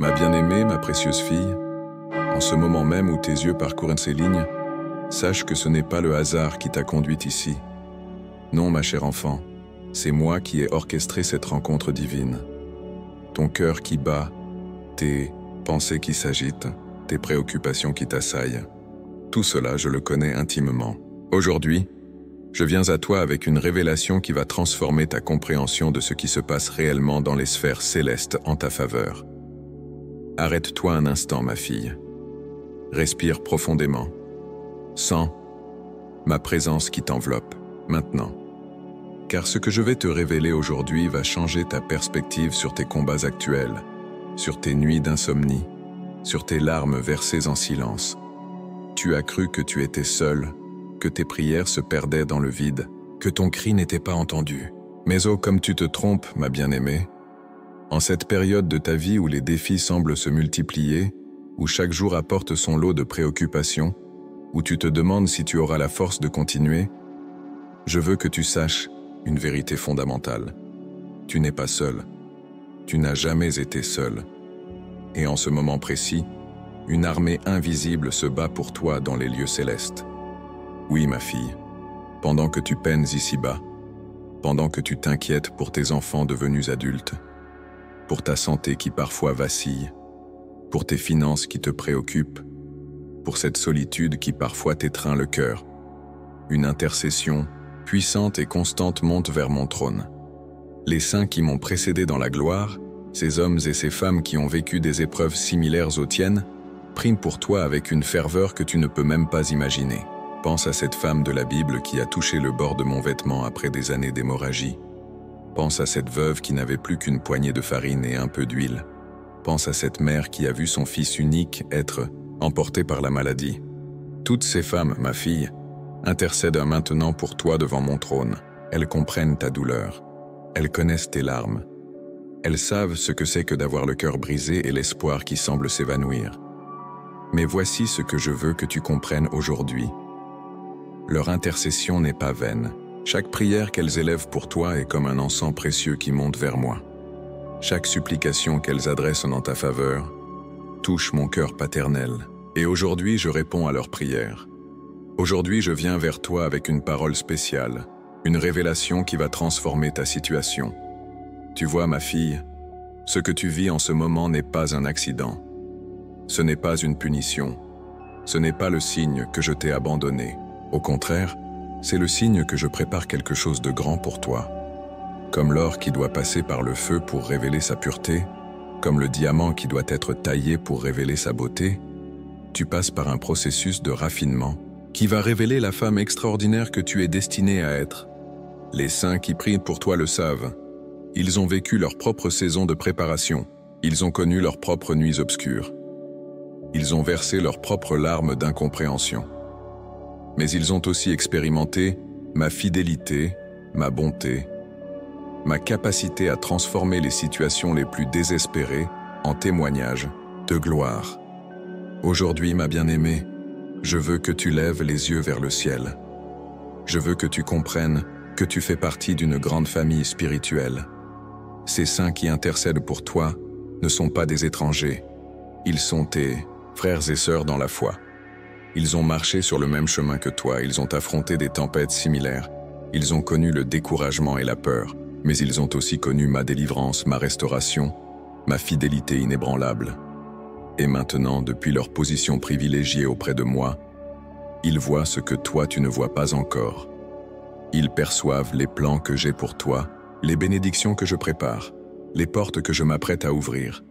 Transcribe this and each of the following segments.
Ma bien-aimée, ma précieuse fille, en ce moment même où tes yeux parcourent ces lignes, sache que ce n'est pas le hasard qui t'a conduite ici. Non, ma chère enfant, c'est moi qui ai orchestré cette rencontre divine. Ton cœur qui bat, tes pensées qui s'agitent, tes préoccupations qui t'assaillent. Tout cela, je le connais intimement. Aujourd'hui, je viens à toi avec une révélation qui va transformer ta compréhension de ce qui se passe réellement dans les sphères célestes en ta faveur. Arrête-toi un instant, ma fille. Respire profondément. Sens ma présence qui t'enveloppe, maintenant. Car ce que je vais te révéler aujourd'hui va changer ta perspective sur tes combats actuels, sur tes nuits d'insomnie, sur tes larmes versées en silence. Tu as cru que tu étais seul, que tes prières se perdaient dans le vide, que ton cri n'était pas entendu. Mais oh, comme tu te trompes, ma bien-aimée. En cette période de ta vie où les défis semblent se multiplier, où chaque jour apporte son lot de préoccupations, où tu te demandes si tu auras la force de continuer, je veux que tu saches une vérité fondamentale. Tu n'es pas seul. Tu n'as jamais été seul. Et en ce moment précis, une armée invisible se bat pour toi dans les lieux célestes. Oui, ma fille, pendant que tu peines ici-bas, pendant que tu t'inquiètes pour tes enfants devenus adultes, pour ta santé qui parfois vacille, pour tes finances qui te préoccupent, pour cette solitude qui parfois t'étreint le cœur, une intercession puissante et constante monte vers mon trône. Les saints qui m'ont précédé dans la gloire, ces hommes et ces femmes qui ont vécu des épreuves similaires aux tiennes, prient pour toi avec une ferveur que tu ne peux même pas imaginer. Pense à cette femme de la Bible qui a touché le bord de mon vêtement après des années d'hémorragie. Pense à cette veuve qui n'avait plus qu'une poignée de farine et un peu d'huile. Pense à cette mère qui a vu son fils unique être emporté par la maladie. Toutes ces femmes, ma fille, intercèdent maintenant pour toi devant mon trône. Elles comprennent ta douleur. Elles connaissent tes larmes. Elles savent ce que c'est que d'avoir le cœur brisé et l'espoir qui semble s'évanouir. Mais voici ce que je veux que tu comprennes aujourd'hui. Leur intercession n'est pas vaine. Chaque prière qu'elles élèvent pour toi est comme un encens précieux qui monte vers moi. Chaque supplication qu'elles adressent en ta faveur touche mon cœur paternel. Et aujourd'hui, je réponds à leurs prières. Aujourd'hui, je viens vers toi avec une parole spéciale, une révélation qui va transformer ta situation. Tu vois, ma fille, ce que tu vis en ce moment n'est pas un accident. Ce n'est pas une punition. Ce n'est pas le signe que je t'ai abandonné. Au contraire, c'est le signe que je prépare quelque chose de grand pour toi. Comme l'or qui doit passer par le feu pour révéler sa pureté, comme le diamant qui doit être taillé pour révéler sa beauté, tu passes par un processus de raffinement qui va révéler la femme extraordinaire que tu es destinée à être. Les saints qui prient pour toi le savent. Ils ont vécu leur propre saison de préparation. Ils ont connu leurs propres nuits obscures. Ils ont versé leurs propres larmes d'incompréhension. Mais ils ont aussi expérimenté ma fidélité, ma bonté, ma capacité à transformer les situations les plus désespérées en témoignages de gloire. Aujourd'hui, ma bien-aimée, je veux que tu lèves les yeux vers le ciel. Je veux que tu comprennes que tu fais partie d'une grande famille spirituelle. Ces saints qui intercèdent pour toi ne sont pas des étrangers. Ils sont tes frères et sœurs dans la foi. Ils ont marché sur le même chemin que toi, ils ont affronté des tempêtes similaires. Ils ont connu le découragement et la peur, mais ils ont aussi connu ma délivrance, ma restauration, ma fidélité inébranlable. Et maintenant, depuis leur position privilégiée auprès de moi, ils voient ce que toi tu ne vois pas encore. Ils perçoivent les plans que j'ai pour toi, les bénédictions que je prépare, les portes que je m'apprête à ouvrir.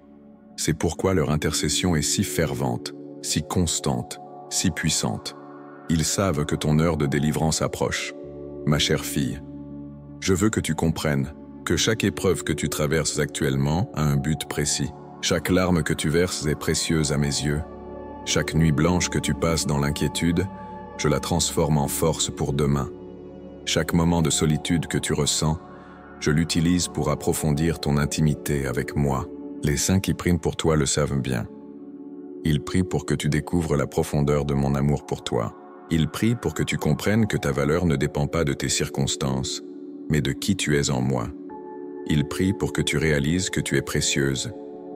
C'est pourquoi leur intercession est si fervente, si constante, si puissante. Ils savent que ton heure de délivrance approche. Ma chère fille, je veux que tu comprennes que chaque épreuve que tu traverses actuellement a un but précis. Chaque larme que tu verses est précieuse à mes yeux. Chaque nuit blanche que tu passes dans l'inquiétude, je la transforme en force pour demain. Chaque moment de solitude que tu ressens, je l'utilise pour approfondir ton intimité avec moi. Les saints qui prient pour toi le savent bien. Ils prient pour que tu découvres la profondeur de mon amour pour toi. Ils prient pour que tu comprennes que ta valeur ne dépend pas de tes circonstances, mais de qui tu es en moi. Ils prient pour que tu réalises que tu es précieuse,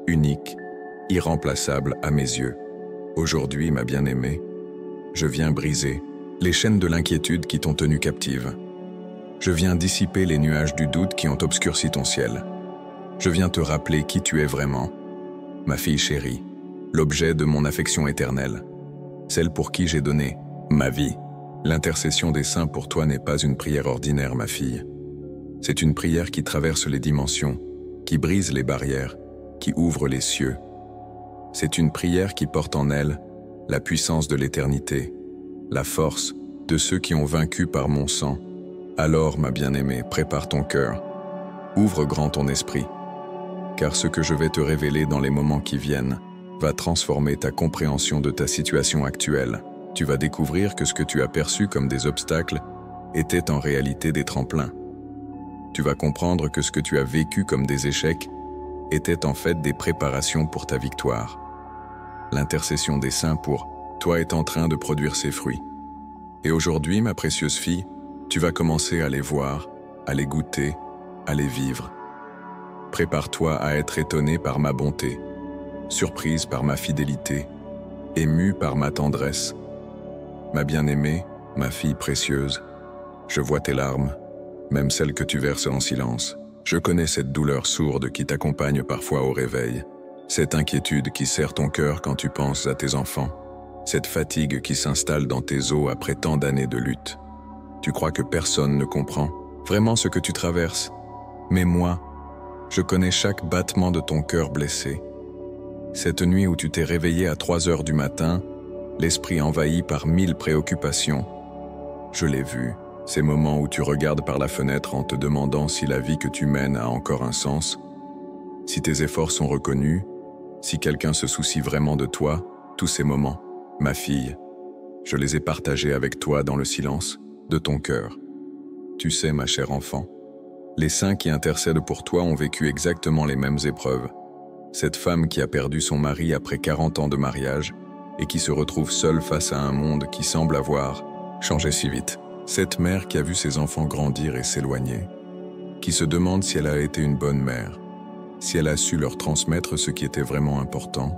unique, irremplaçable à mes yeux. Aujourd'hui, ma bien-aimée, je viens briser les chaînes de l'inquiétude qui t'ont tenue captive. Je viens dissiper les nuages du doute qui ont obscurci ton ciel. Je viens te rappeler qui tu es vraiment, ma fille chérie, l'objet de mon affection éternelle, celle pour qui j'ai donné ma vie. L'intercession des saints pour toi n'est pas une prière ordinaire, ma fille. C'est une prière qui traverse les dimensions, qui brise les barrières, qui ouvre les cieux. C'est une prière qui porte en elle la puissance de l'éternité, la force de ceux qui ont vaincu par mon sang. Alors, ma bien-aimée, prépare ton cœur, ouvre grand ton esprit, car ce que je vais te révéler dans les moments qui viennent va transformer ta compréhension de ta situation actuelle. Tu vas découvrir que ce que tu as perçu comme des obstacles était en réalité des tremplins. Tu vas comprendre que ce que tu as vécu comme des échecs était en fait des préparations pour ta victoire. L'intercession des saints pour toi est en train de produire ses fruits. Et aujourd'hui, ma précieuse fille, tu vas commencer à les voir, à les goûter, à les vivre. Prépare-toi à être étonnée par ma bonté, surprise par ma fidélité, émue par ma tendresse. Ma bien-aimée, ma fille précieuse, je vois tes larmes, même celles que tu verses en silence. Je connais cette douleur sourde qui t'accompagne parfois au réveil, cette inquiétude qui serre ton cœur quand tu penses à tes enfants, cette fatigue qui s'installe dans tes os après tant d'années de lutte. Tu crois que personne ne comprend vraiment ce que tu traverses, mais moi, je connais chaque battement de ton cœur blessé. Cette nuit où tu t'es réveillé à 3 heures du matin, l'esprit envahi par 1000 préoccupations, je l'ai vu. Ces moments où tu regardes par la fenêtre en te demandant si la vie que tu mènes a encore un sens, si tes efforts sont reconnus, si quelqu'un se soucie vraiment de toi, tous ces moments, ma fille, je les ai partagés avec toi dans le silence de ton cœur. Tu sais, ma chère enfant, les saints qui intercèdent pour toi ont vécu exactement les mêmes épreuves. Cette femme qui a perdu son mari après 40 ans de mariage et qui se retrouve seule face à un monde qui semble avoir changé si vite. Cette mère qui a vu ses enfants grandir et s'éloigner, qui se demande si elle a été une bonne mère, si elle a su leur transmettre ce qui était vraiment important.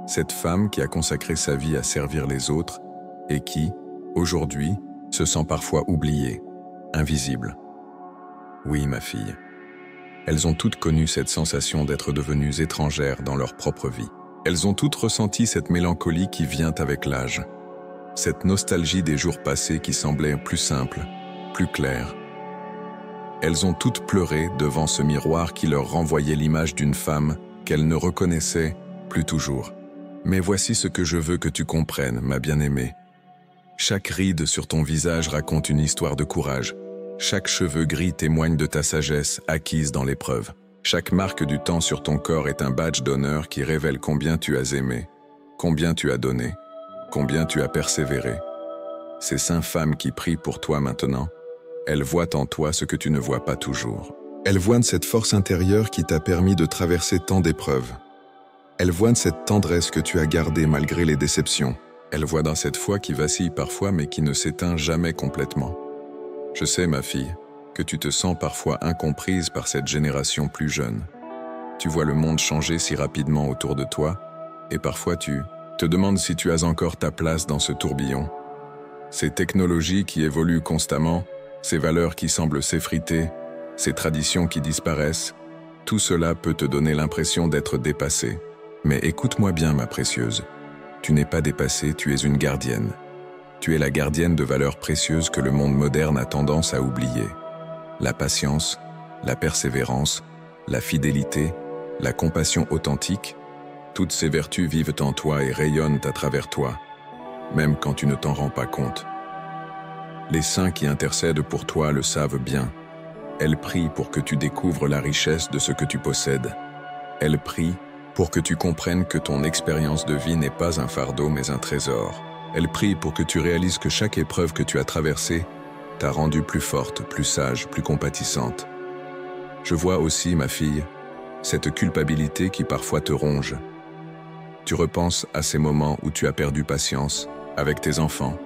Cette femme qui a consacré sa vie à servir les autres et qui, aujourd'hui, se sent parfois oubliée, invisible. Oui, ma fille. Elles ont toutes connu cette sensation d'être devenues étrangères dans leur propre vie. Elles ont toutes ressenti cette mélancolie qui vient avec l'âge. Cette nostalgie des jours passés qui semblaient plus simples, plus clairs. Elles ont toutes pleuré devant ce miroir qui leur renvoyait l'image d'une femme qu'elles ne reconnaissaient plus toujours. Mais voici ce que je veux que tu comprennes, ma bien-aimée. Chaque ride sur ton visage raconte une histoire de courage. Chaque cheveu gris témoigne de ta sagesse acquise dans l'épreuve. Chaque marque du temps sur ton corps est un badge d'honneur qui révèle combien tu as aimé, combien tu as donné, combien tu as persévéré. Ces saintes femmes qui prient pour toi maintenant, elles voient en toi ce que tu ne vois pas toujours. Elles voient cette force intérieure qui t'a permis de traverser tant d'épreuves. Elles voient cette tendresse que tu as gardée malgré les déceptions. Elles voient dans cette foi qui vacille parfois mais qui ne s'éteint jamais complètement. Je sais, ma fille, que tu te sens parfois incomprise par cette génération plus jeune. Tu vois le monde changer si rapidement autour de toi, et parfois tu te demandes si tu as encore ta place dans ce tourbillon. Ces technologies qui évoluent constamment, ces valeurs qui semblent s'effriter, ces traditions qui disparaissent, tout cela peut te donner l'impression d'être dépassée. Mais écoute-moi bien, ma précieuse. Tu n'es pas dépassée, tu es une gardienne. Tu es la gardienne de valeurs précieuses que le monde moderne a tendance à oublier. La patience, la persévérance, la fidélité, la compassion authentique, toutes ces vertus vivent en toi et rayonnent à travers toi, même quand tu ne t'en rends pas compte. Les saints qui intercèdent pour toi le savent bien. Elles prient pour que tu découvres la richesse de ce que tu possèdes. Elles prient pour que tu comprennes que ton expérience de vie n'est pas un fardeau mais un trésor. Elles prient pour que tu réalises que chaque épreuve que tu as traversée t'a rendue plus forte, plus sage, plus compatissante. Je vois aussi, ma fille, cette culpabilité qui parfois te ronge. Tu repenses à ces moments où tu as perdu patience avec tes enfants,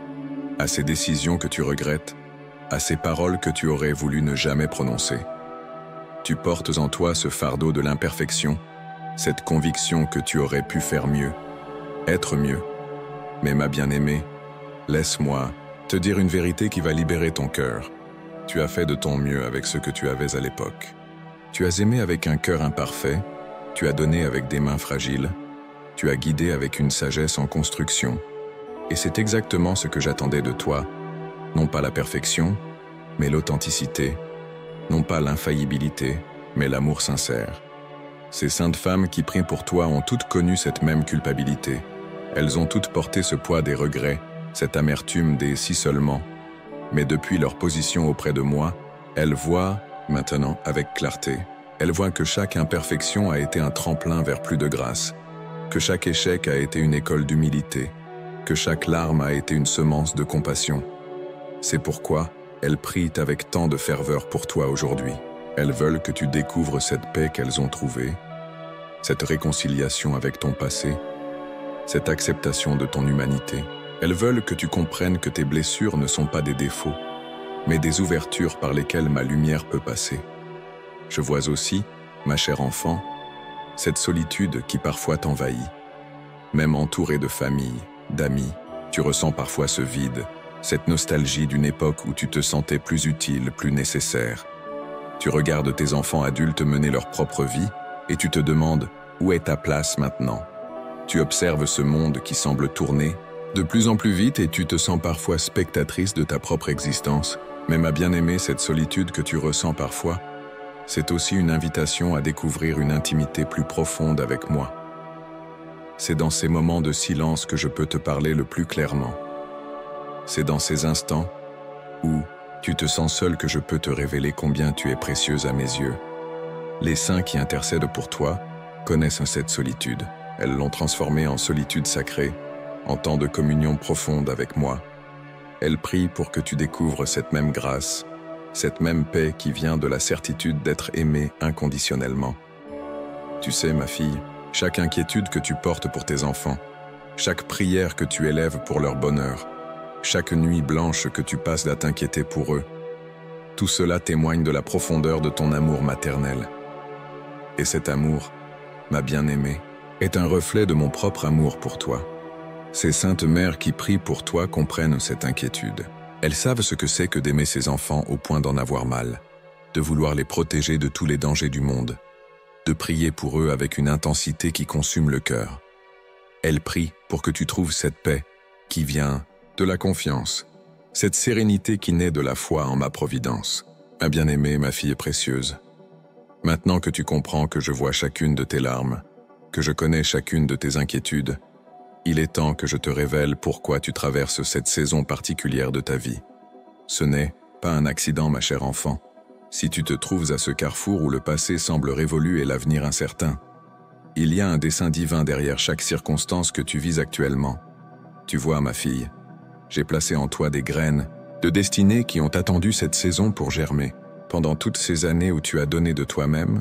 à ces décisions que tu regrettes, à ces paroles que tu aurais voulu ne jamais prononcer. Tu portes en toi ce fardeau de l'imperfection cette conviction que tu aurais pu faire mieux, être mieux. Mais ma bien-aimée, laisse-moi te dire une vérité qui va libérer ton cœur. Tu as fait de ton mieux avec ce que tu avais à l'époque. Tu as aimé avec un cœur imparfait, tu as donné avec des mains fragiles, tu as guidé avec une sagesse en construction, et c'est exactement ce que j'attendais de toi, non pas la perfection, mais l'authenticité, non pas l'infaillibilité, mais l'amour sincère. Ces saintes femmes qui prient pour toi ont toutes connu cette même culpabilité. Elles ont toutes porté ce poids des regrets, cette amertume des « si seulement ». Mais depuis leur position auprès de moi, elles voient, maintenant, avec clarté. Elles voient que chaque imperfection a été un tremplin vers plus de grâce, que chaque échec a été une école d'humilité, que chaque larme a été une semence de compassion. C'est pourquoi elles prient avec tant de ferveur pour toi aujourd'hui. Elles veulent que tu découvres cette paix qu'elles ont trouvée, cette réconciliation avec ton passé, cette acceptation de ton humanité. Elles veulent que tu comprennes que tes blessures ne sont pas des défauts, mais des ouvertures par lesquelles ma lumière peut passer. Je vois aussi, ma chère enfant, cette solitude qui parfois t'envahit. Même entourée de famille, d'amis, tu ressens parfois ce vide, cette nostalgie d'une époque où tu te sentais plus utile, plus nécessaire. Tu regardes tes enfants adultes mener leur propre vie et tu te demandes où est ta place maintenant. Tu observes ce monde qui semble tourner de plus en plus vite et tu te sens parfois spectatrice de ta propre existence. Mais ma bien-aimée, cette solitude que tu ressens parfois, c'est aussi une invitation à découvrir une intimité plus profonde avec moi. C'est dans ces moments de silence que je peux te parler le plus clairement. C'est dans ces instants où tu te sens seul que je peux te révéler combien tu es précieuse à mes yeux. Les saints qui intercèdent pour toi connaissent cette solitude. Elles l'ont transformée en solitude sacrée, en temps de communion profonde avec moi. Elles prient pour que tu découvres cette même grâce, cette même paix qui vient de la certitude d'être aimée inconditionnellement. Tu sais, ma fille, chaque inquiétude que tu portes pour tes enfants, chaque prière que tu élèves pour leur bonheur, chaque nuit blanche que tu passes à t'inquiéter pour eux, tout cela témoigne de la profondeur de ton amour maternel. Et cet amour, ma bien-aimée, est un reflet de mon propre amour pour toi. Ces saintes mères qui prient pour toi comprennent cette inquiétude. Elles savent ce que c'est que d'aimer ses enfants au point d'en avoir mal, de vouloir les protéger de tous les dangers du monde, de prier pour eux avec une intensité qui consume le cœur. Elles prient pour que tu trouves cette paix qui vient de la confiance, cette sérénité qui naît de la foi en ma providence. Ma bien-aimée, ma fille précieuse, maintenant que tu comprends que je vois chacune de tes larmes, que je connais chacune de tes inquiétudes, il est temps que je te révèle pourquoi tu traverses cette saison particulière de ta vie. Ce n'est pas un accident, ma chère enfant. Si tu te trouves à ce carrefour où le passé semble révolu et l'avenir incertain, il y a un dessein divin derrière chaque circonstance que tu vis actuellement. Tu vois, ma fille, j'ai placé en toi des graines de destinée qui ont attendu cette saison pour germer. Pendant toutes ces années où tu as donné de toi-même,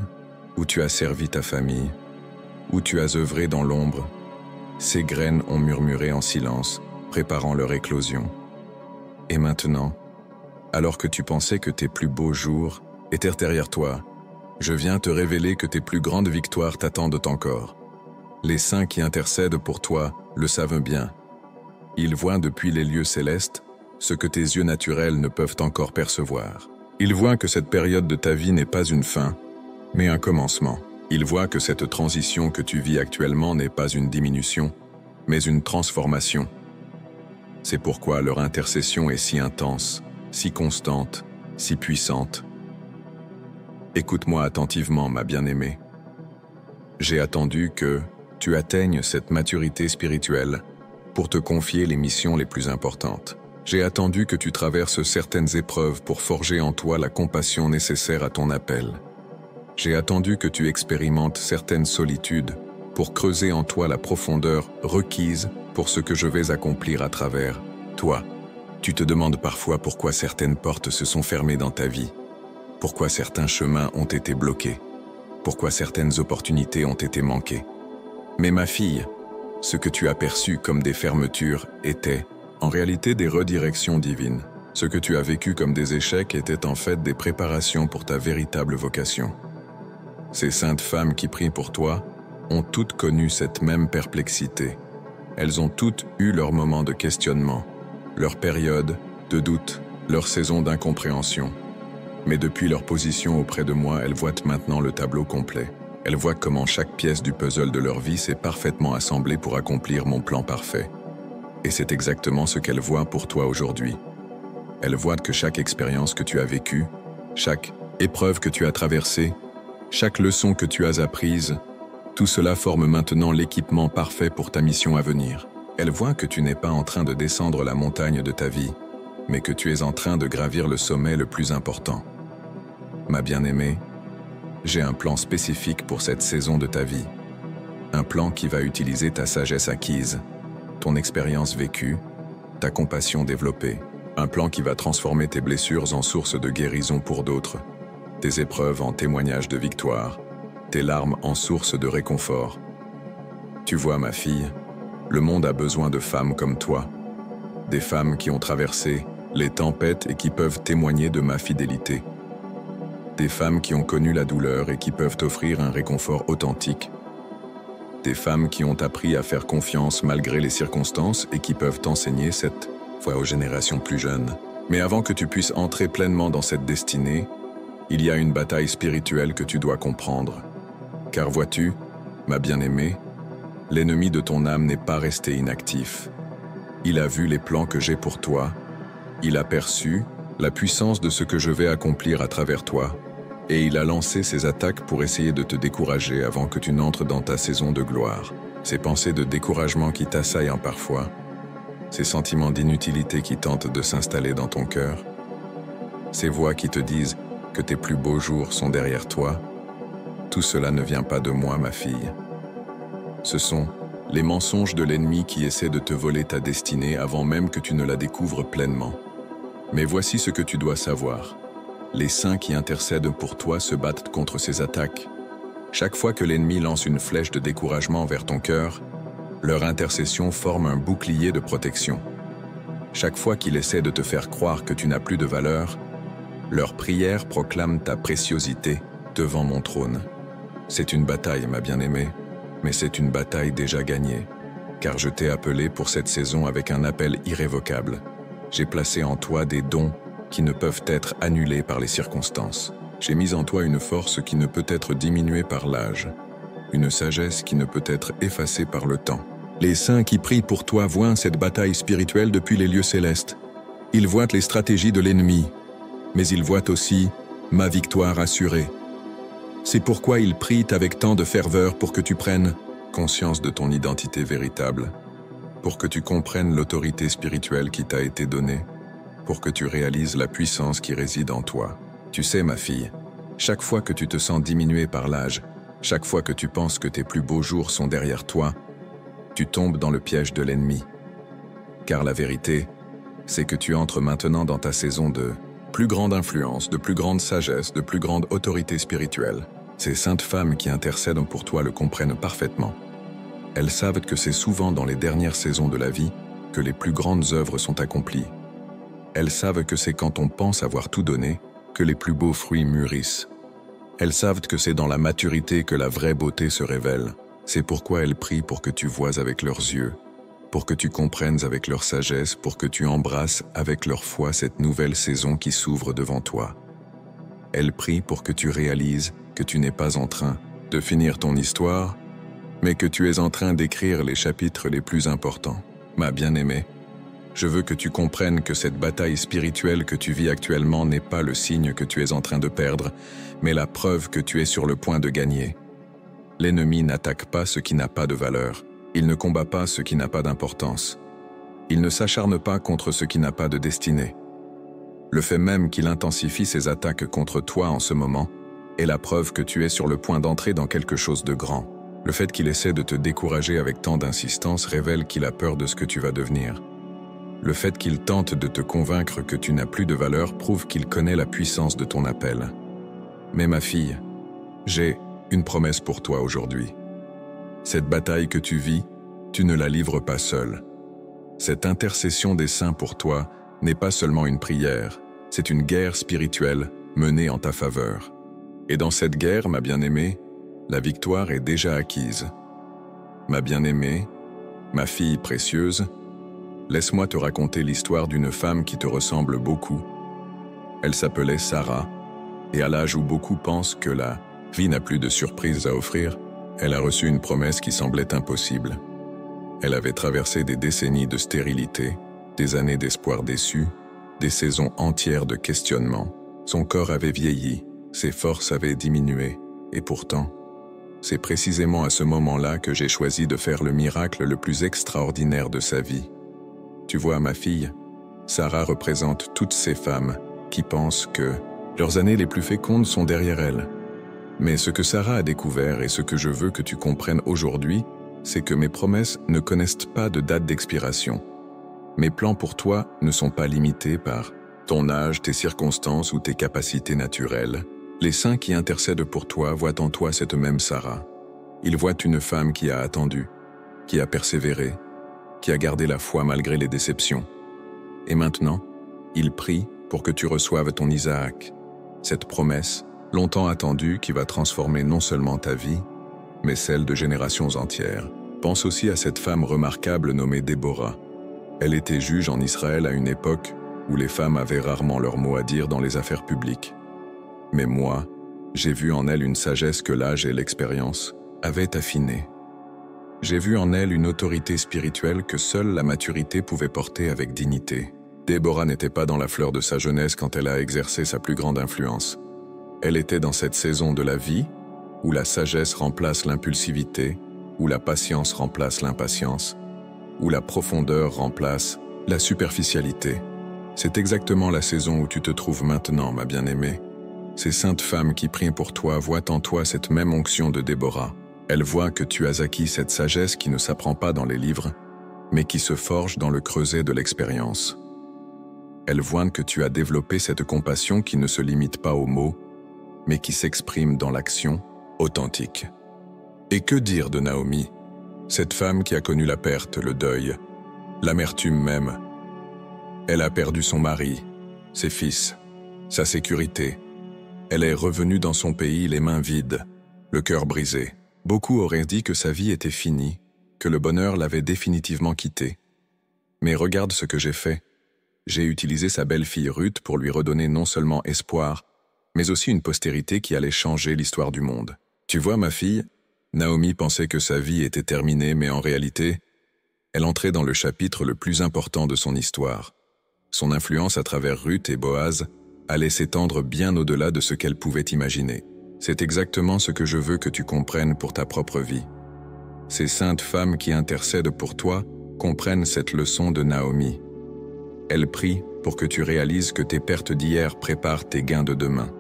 où tu as servi ta famille, où tu as œuvré dans l'ombre, ces graines ont murmuré en silence, préparant leur éclosion. Et maintenant, alors que tu pensais que tes plus beaux jours étaient derrière toi, je viens te révéler que tes plus grandes victoires t'attendent encore. Les saints qui intercèdent pour toi le savent bien. Ils voient depuis les lieux célestes ce que tes yeux naturels ne peuvent encore percevoir. Ils voient que cette période de ta vie n'est pas une fin, mais un commencement. Ils voient que cette transition que tu vis actuellement n'est pas une diminution, mais une transformation. C'est pourquoi leur intercession est si intense, si constante, si puissante. Écoute-moi attentivement, ma bien-aimée. J'ai attendu que tu atteignes cette maturité spirituelle pour te confier les missions les plus importantes. J'ai attendu que tu traverses certaines épreuves pour forger en toi la compassion nécessaire à ton appel. J'ai attendu que tu expérimentes certaines solitudes pour creuser en toi la profondeur requise pour ce que je vais accomplir à travers toi. Tu te demandes parfois pourquoi certaines portes se sont fermées dans ta vie, pourquoi certains chemins ont été bloqués, pourquoi certaines opportunités ont été manquées. Mais ma fille, ce que tu as perçu comme des fermetures était, en réalité, des redirections divines. Ce que tu as vécu comme des échecs était en fait des préparations pour ta véritable vocation. Ces saintes femmes qui prient pour toi ont toutes connu cette même perplexité. Elles ont toutes eu leurs moments de questionnement, leur période de doute, leur saison d'incompréhension. Mais depuis leur position auprès de moi, elles voient maintenant le tableau complet. Elles voient comment chaque pièce du puzzle de leur vie s'est parfaitement assemblée pour accomplir mon plan parfait. Et c'est exactement ce qu'elles voient pour toi aujourd'hui. Elles voient que chaque expérience que tu as vécue, chaque épreuve que tu as traversée, chaque leçon que tu as apprise, tout cela forme maintenant l'équipement parfait pour ta mission à venir. Elles voient que tu n'es pas en train de descendre la montagne de ta vie, mais que tu es en train de gravir le sommet le plus important. Ma bien-aimée, j'ai un plan spécifique pour cette saison de ta vie. Un plan qui va utiliser ta sagesse acquise, ton expérience vécue, ta compassion développée. Un plan qui va transformer tes blessures en source de guérison pour d'autres, tes épreuves en témoignages de victoire, tes larmes en source de réconfort. Tu vois, ma fille, le monde a besoin de femmes comme toi, des femmes qui ont traversé les tempêtes et qui peuvent témoigner de ma fidélité. Des femmes qui ont connu la douleur et qui peuvent t'offrir un réconfort authentique. Des femmes qui ont appris à faire confiance malgré les circonstances et qui peuvent t'enseigner cette foi aux générations plus jeunes. Mais avant que tu puisses entrer pleinement dans cette destinée, il y a une bataille spirituelle que tu dois comprendre. Car vois-tu, ma bien-aimée, l'ennemi de ton âme n'est pas resté inactif. Il a vu les plans que j'ai pour toi, il a perçu la puissance de ce que je vais accomplir à travers toi, et il a lancé ses attaques pour essayer de te décourager avant que tu n'entres dans ta saison de gloire. Ces pensées de découragement qui t'assaillent parfois, ces sentiments d'inutilité qui tentent de s'installer dans ton cœur, ces voix qui te disent que tes plus beaux jours sont derrière toi, tout cela ne vient pas de moi, ma fille. Ce sont les mensonges de l'ennemi qui essaient de te voler ta destinée avant même que tu ne la découvres pleinement. Mais voici ce que tu dois savoir. Les saints qui intercèdent pour toi se battent contre ces attaques. Chaque fois que l'ennemi lance une flèche de découragement vers ton cœur, leur intercession forme un bouclier de protection. Chaque fois qu'il essaie de te faire croire que tu n'as plus de valeur, leur prière proclame ta préciosité devant mon trône. C'est une bataille, ma bien-aimée, mais c'est une bataille déjà gagnée, car je t'ai appelé pour cette saison avec un appel irrévocable. J'ai placé en toi des dons qui ne peuvent être annulés par les circonstances. J'ai mis en toi une force qui ne peut être diminuée par l'âge, une sagesse qui ne peut être effacée par le temps. Les saints qui prient pour toi voient cette bataille spirituelle depuis les lieux célestes. Ils voient les stratégies de l'ennemi, mais ils voient aussi ma victoire assurée. C'est pourquoi ils prient avec tant de ferveur pour que tu prennes conscience de ton identité véritable, pour que tu comprennes l'autorité spirituelle qui t'a été donnée, pour que tu réalises la puissance qui réside en toi. Tu sais, ma fille, chaque fois que tu te sens diminuée par l'âge, chaque fois que tu penses que tes plus beaux jours sont derrière toi, tu tombes dans le piège de l'ennemi. Car la vérité, c'est que tu entres maintenant dans ta saison de plus grande influence, de plus grande sagesse, de plus grande autorité spirituelle. Ces saintes femmes qui intercèdent pour toi le comprennent parfaitement. Elles savent que c'est souvent dans les dernières saisons de la vie que les plus grandes œuvres sont accomplies. Elles savent que c'est quand on pense avoir tout donné que les plus beaux fruits mûrissent. Elles savent que c'est dans la maturité que la vraie beauté se révèle. C'est pourquoi elles prient pour que tu voies avec leurs yeux, pour que tu comprennes avec leur sagesse, pour que tu embrasses avec leur foi cette nouvelle saison qui s'ouvre devant toi. Elles prient pour que tu réalises que tu n'es pas en train de finir ton histoire, mais que tu es en train d'écrire les chapitres les plus importants. Ma bien-aimée, je veux que tu comprennes que cette bataille spirituelle que tu vis actuellement n'est pas le signe que tu es en train de perdre, mais la preuve que tu es sur le point de gagner. L'ennemi n'attaque pas ce qui n'a pas de valeur. Il ne combat pas ce qui n'a pas d'importance. Il ne s'acharne pas contre ce qui n'a pas de destinée. Le fait même qu'il intensifie ses attaques contre toi en ce moment est la preuve que tu es sur le point d'entrer dans quelque chose de grand. Le fait qu'il essaie de te décourager avec tant d'insistance révèle qu'il a peur de ce que tu vas devenir. Le fait qu'il tente de te convaincre que tu n'as plus de valeur prouve qu'il connaît la puissance de ton appel. Mais ma fille, j'ai une promesse pour toi aujourd'hui. Cette bataille que tu vis, tu ne la livres pas seule. Cette intercession des saints pour toi n'est pas seulement une prière, c'est une guerre spirituelle menée en ta faveur. Et dans cette guerre, ma bien-aimée, La victoire est déjà acquise. Ma bien-aimée, ma fille précieuse, laisse-moi te raconter l'histoire d'une femme qui te ressemble beaucoup. Elle s'appelait Sarah, et à l'âge où beaucoup pensent que la vie n'a plus de surprises à offrir, elle a reçu une promesse qui semblait impossible. Elle avait traversé des décennies de stérilité, des années d'espoir déçu, des saisons entières de questionnement. Son corps avait vieilli, ses forces avaient diminué, et pourtant, c'est précisément à ce moment-là que j'ai choisi de faire le miracle le plus extraordinaire de sa vie. Tu vois, ma fille, Sarah représente toutes ces femmes qui pensent que leurs années les plus fécondes sont derrière elles. Mais ce que Sarah a découvert et ce que je veux que tu comprennes aujourd'hui, c'est que mes promesses ne connaissent pas de date d'expiration. Mes plans pour toi ne sont pas limités par ton âge, tes circonstances ou tes capacités naturelles. Les saints qui intercèdent pour toi voient en toi cette même Sarah. Ils voient une femme qui a attendu, qui a persévéré, qui a gardé la foi malgré les déceptions. Et maintenant, ils prient pour que tu reçoives ton Isaac, cette promesse longtemps attendue qui va transformer non seulement ta vie, mais celle de générations entières. Pense aussi à cette femme remarquable nommée Déborah. Elle était juge en Israël à une époque où les femmes avaient rarement leur mot à dire dans les affaires publiques. Mais moi, j'ai vu en elle une sagesse que l'âge et l'expérience avaient affinée. J'ai vu en elle une autorité spirituelle que seule la maturité pouvait porter avec dignité. Déborah n'était pas dans la fleur de sa jeunesse quand elle a exercé sa plus grande influence. Elle était dans cette saison de la vie où la sagesse remplace l'impulsivité, où la patience remplace l'impatience, où la profondeur remplace la superficialité. C'est exactement la saison où tu te trouves maintenant, ma bien-aimée. Ces saintes femmes qui prient pour toi voient en toi cette même onction de Déborah. Elles voient que tu as acquis cette sagesse qui ne s'apprend pas dans les livres, mais qui se forge dans le creuset de l'expérience. Elles voient que tu as développé cette compassion qui ne se limite pas aux mots, mais qui s'exprime dans l'action authentique. Et que dire de Naomi, cette femme qui a connu la perte, le deuil, l'amertume même. Elle a perdu son mari, ses fils, sa sécurité. Elle est revenue dans son pays les mains vides, le cœur brisé. Beaucoup auraient dit que sa vie était finie, que le bonheur l'avait définitivement quittée. Mais regarde ce que j'ai fait. J'ai utilisé sa belle-fille Ruth pour lui redonner non seulement espoir, mais aussi une postérité qui allait changer l'histoire du monde. Tu vois, ma fille, Naomi pensait que sa vie était terminée, mais en réalité, elle entrait dans le chapitre le plus important de son histoire. Son influence à travers Ruth et Boaz allait s'étendre bien au-delà de ce qu'elle pouvait imaginer. C'est exactement ce que je veux que tu comprennes pour ta propre vie. Ces saintes femmes qui intercèdent pour toi comprennent cette leçon de Naomi. Elles prient pour que tu réalises que tes pertes d'hier préparent tes gains de demain.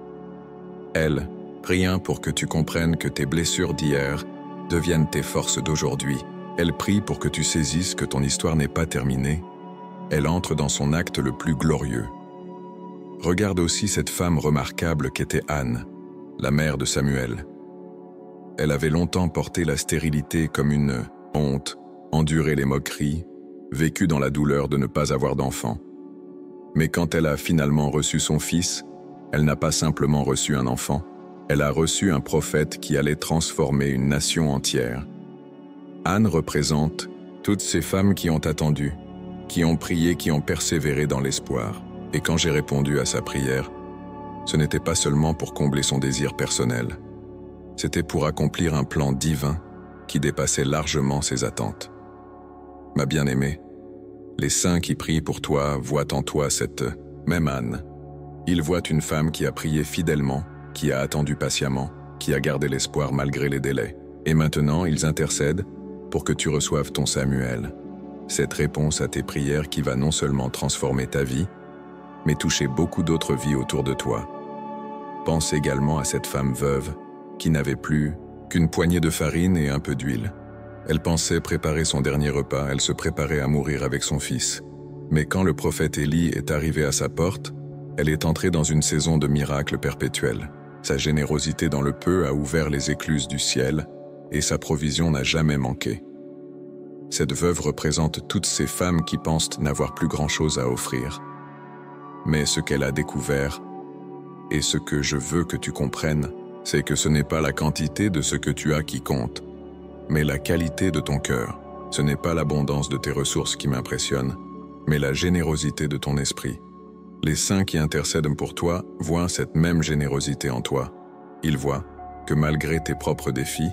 Elles prient pour que tu comprennes que tes blessures d'hier deviennent tes forces d'aujourd'hui. Elles prient pour que tu saisisses que ton histoire n'est pas terminée. Elle entre dans son acte le plus glorieux. Regarde aussi cette femme remarquable qu'était Anne, la mère de Samuel. Elle avait longtemps porté la stérilité comme une honte, enduré les moqueries, vécu dans la douleur de ne pas avoir d'enfant. Mais quand elle a finalement reçu son fils, elle n'a pas simplement reçu un enfant, elle a reçu un prophète qui allait transformer une nation entière. Anne représente toutes ces femmes qui ont attendu, qui ont prié, qui ont persévéré dans l'espoir. Et quand j'ai répondu à sa prière, ce n'était pas seulement pour combler son désir personnel, c'était pour accomplir un plan divin qui dépassait largement ses attentes. Ma bien-aimée, les saints qui prient pour toi voient en toi cette même Anne. Ils voient une femme qui a prié fidèlement, qui a attendu patiemment, qui a gardé l'espoir malgré les délais. Et maintenant, ils intercèdent pour que tu reçoives ton Samuel. Cette réponse à tes prières qui va non seulement transformer ta vie, mais toucher beaucoup d'autres vies autour de toi. Pense également à cette femme veuve qui n'avait plus qu'une poignée de farine et un peu d'huile. Elle pensait préparer son dernier repas, elle se préparait à mourir avec son fils. Mais quand le prophète Élie est arrivé à sa porte, elle est entrée dans une saison de miracles perpétuels. Sa générosité dans le peu a ouvert les écluses du ciel et sa provision n'a jamais manqué. Cette veuve représente toutes ces femmes qui pensent n'avoir plus grand-chose à offrir. Mais ce qu'elle a découvert, et ce que je veux que tu comprennes, c'est que ce n'est pas la quantité de ce que tu as qui compte, mais la qualité de ton cœur. Ce n'est pas l'abondance de tes ressources qui m'impressionne, mais la générosité de ton esprit. Les saints qui intercèdent pour toi voient cette même générosité en toi. Ils voient que malgré tes propres défis,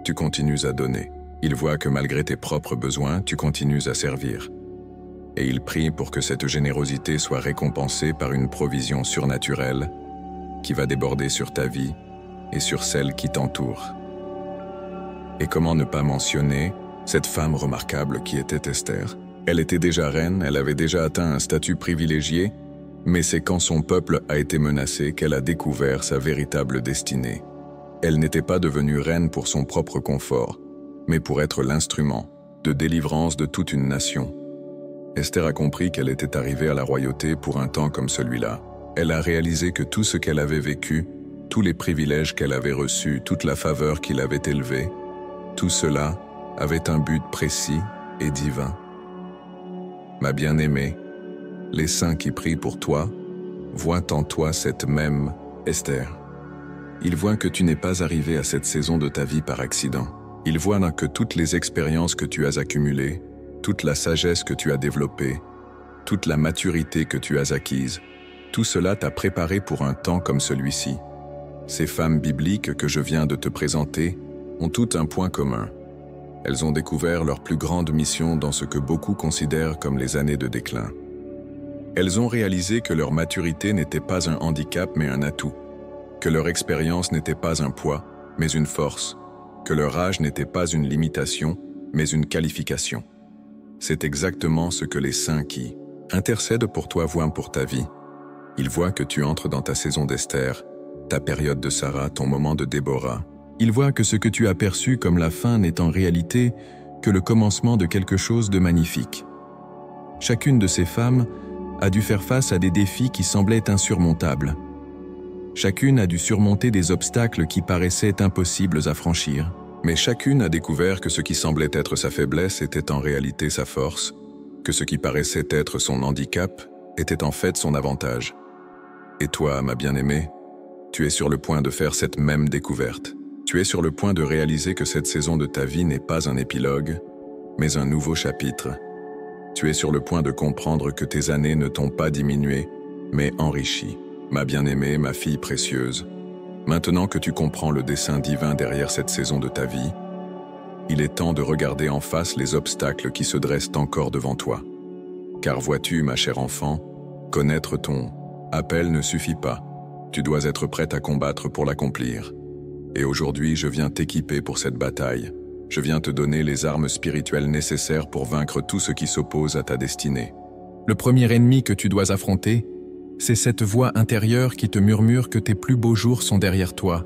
tu continues à donner. Ils voient que malgré tes propres besoins, tu continues à servir. Et ils prient pour que cette générosité soit récompensée par une provision surnaturelle qui va déborder sur ta vie et sur celle qui t'entoure. Et comment ne pas mentionner cette femme remarquable qui était Esther? Elle était déjà reine, elle avait déjà atteint un statut privilégié, mais c'est quand son peuple a été menacé qu'elle a découvert sa véritable destinée. Elle n'était pas devenue reine pour son propre confort, mais pour être l'instrument de délivrance de toute une nation. Esther a compris qu'elle était arrivée à la royauté pour un temps comme celui-là. Elle a réalisé que tout ce qu'elle avait vécu, tous les privilèges qu'elle avait reçus, toute la faveur qui l'avait élevée, tout cela avait un but précis et divin. Ma bien-aimée, les saints qui prient pour toi voient en toi cette même Esther. Ils voient que tu n'es pas arrivé à cette saison de ta vie par accident. Ils voient que toutes les expériences que tu as accumulées, toute la sagesse que tu as développée, toute la maturité que tu as acquise, tout cela t'a préparé pour un temps comme celui-ci. Ces femmes bibliques que je viens de te présenter ont toutes un point commun. Elles ont découvert leur plus grande mission dans ce que beaucoup considèrent comme les années de déclin. Elles ont réalisé que leur maturité n'était pas un handicap mais un atout, que leur expérience n'était pas un poids mais une force, que leur âge n'était pas une limitation mais une qualification. C'est exactement ce que les saints qui intercèdent pour toi voient pour ta vie. Ils voient que tu entres dans ta saison d'Esther, ta période de Sarah, ton moment de Déborah. Ils voient que ce que tu as perçu comme la fin n'est en réalité que le commencement de quelque chose de magnifique. Chacune de ces femmes a dû faire face à des défis qui semblaient insurmontables. Chacune a dû surmonter des obstacles qui paraissaient impossibles à franchir. Mais chacune a découvert que ce qui semblait être sa faiblesse était en réalité sa force, que ce qui paraissait être son handicap était en fait son avantage. Et toi, ma bien-aimée, tu es sur le point de faire cette même découverte. Tu es sur le point de réaliser que cette saison de ta vie n'est pas un épilogue, mais un nouveau chapitre. Tu es sur le point de comprendre que tes années ne t'ont pas diminué, mais enrichi. Ma bien-aimée, ma fille précieuse, maintenant que tu comprends le dessein divin derrière cette saison de ta vie, il est temps de regarder en face les obstacles qui se dressent encore devant toi. Car vois-tu, ma chère enfant, connaître ton appel ne suffit pas. Tu dois être prête à combattre pour l'accomplir. Et aujourd'hui, je viens t'équiper pour cette bataille. Je viens te donner les armes spirituelles nécessaires pour vaincre tout ce qui s'oppose à ta destinée. Le premier ennemi que tu dois affronter, c'est cette voix intérieure qui te murmure que tes plus beaux jours sont derrière toi.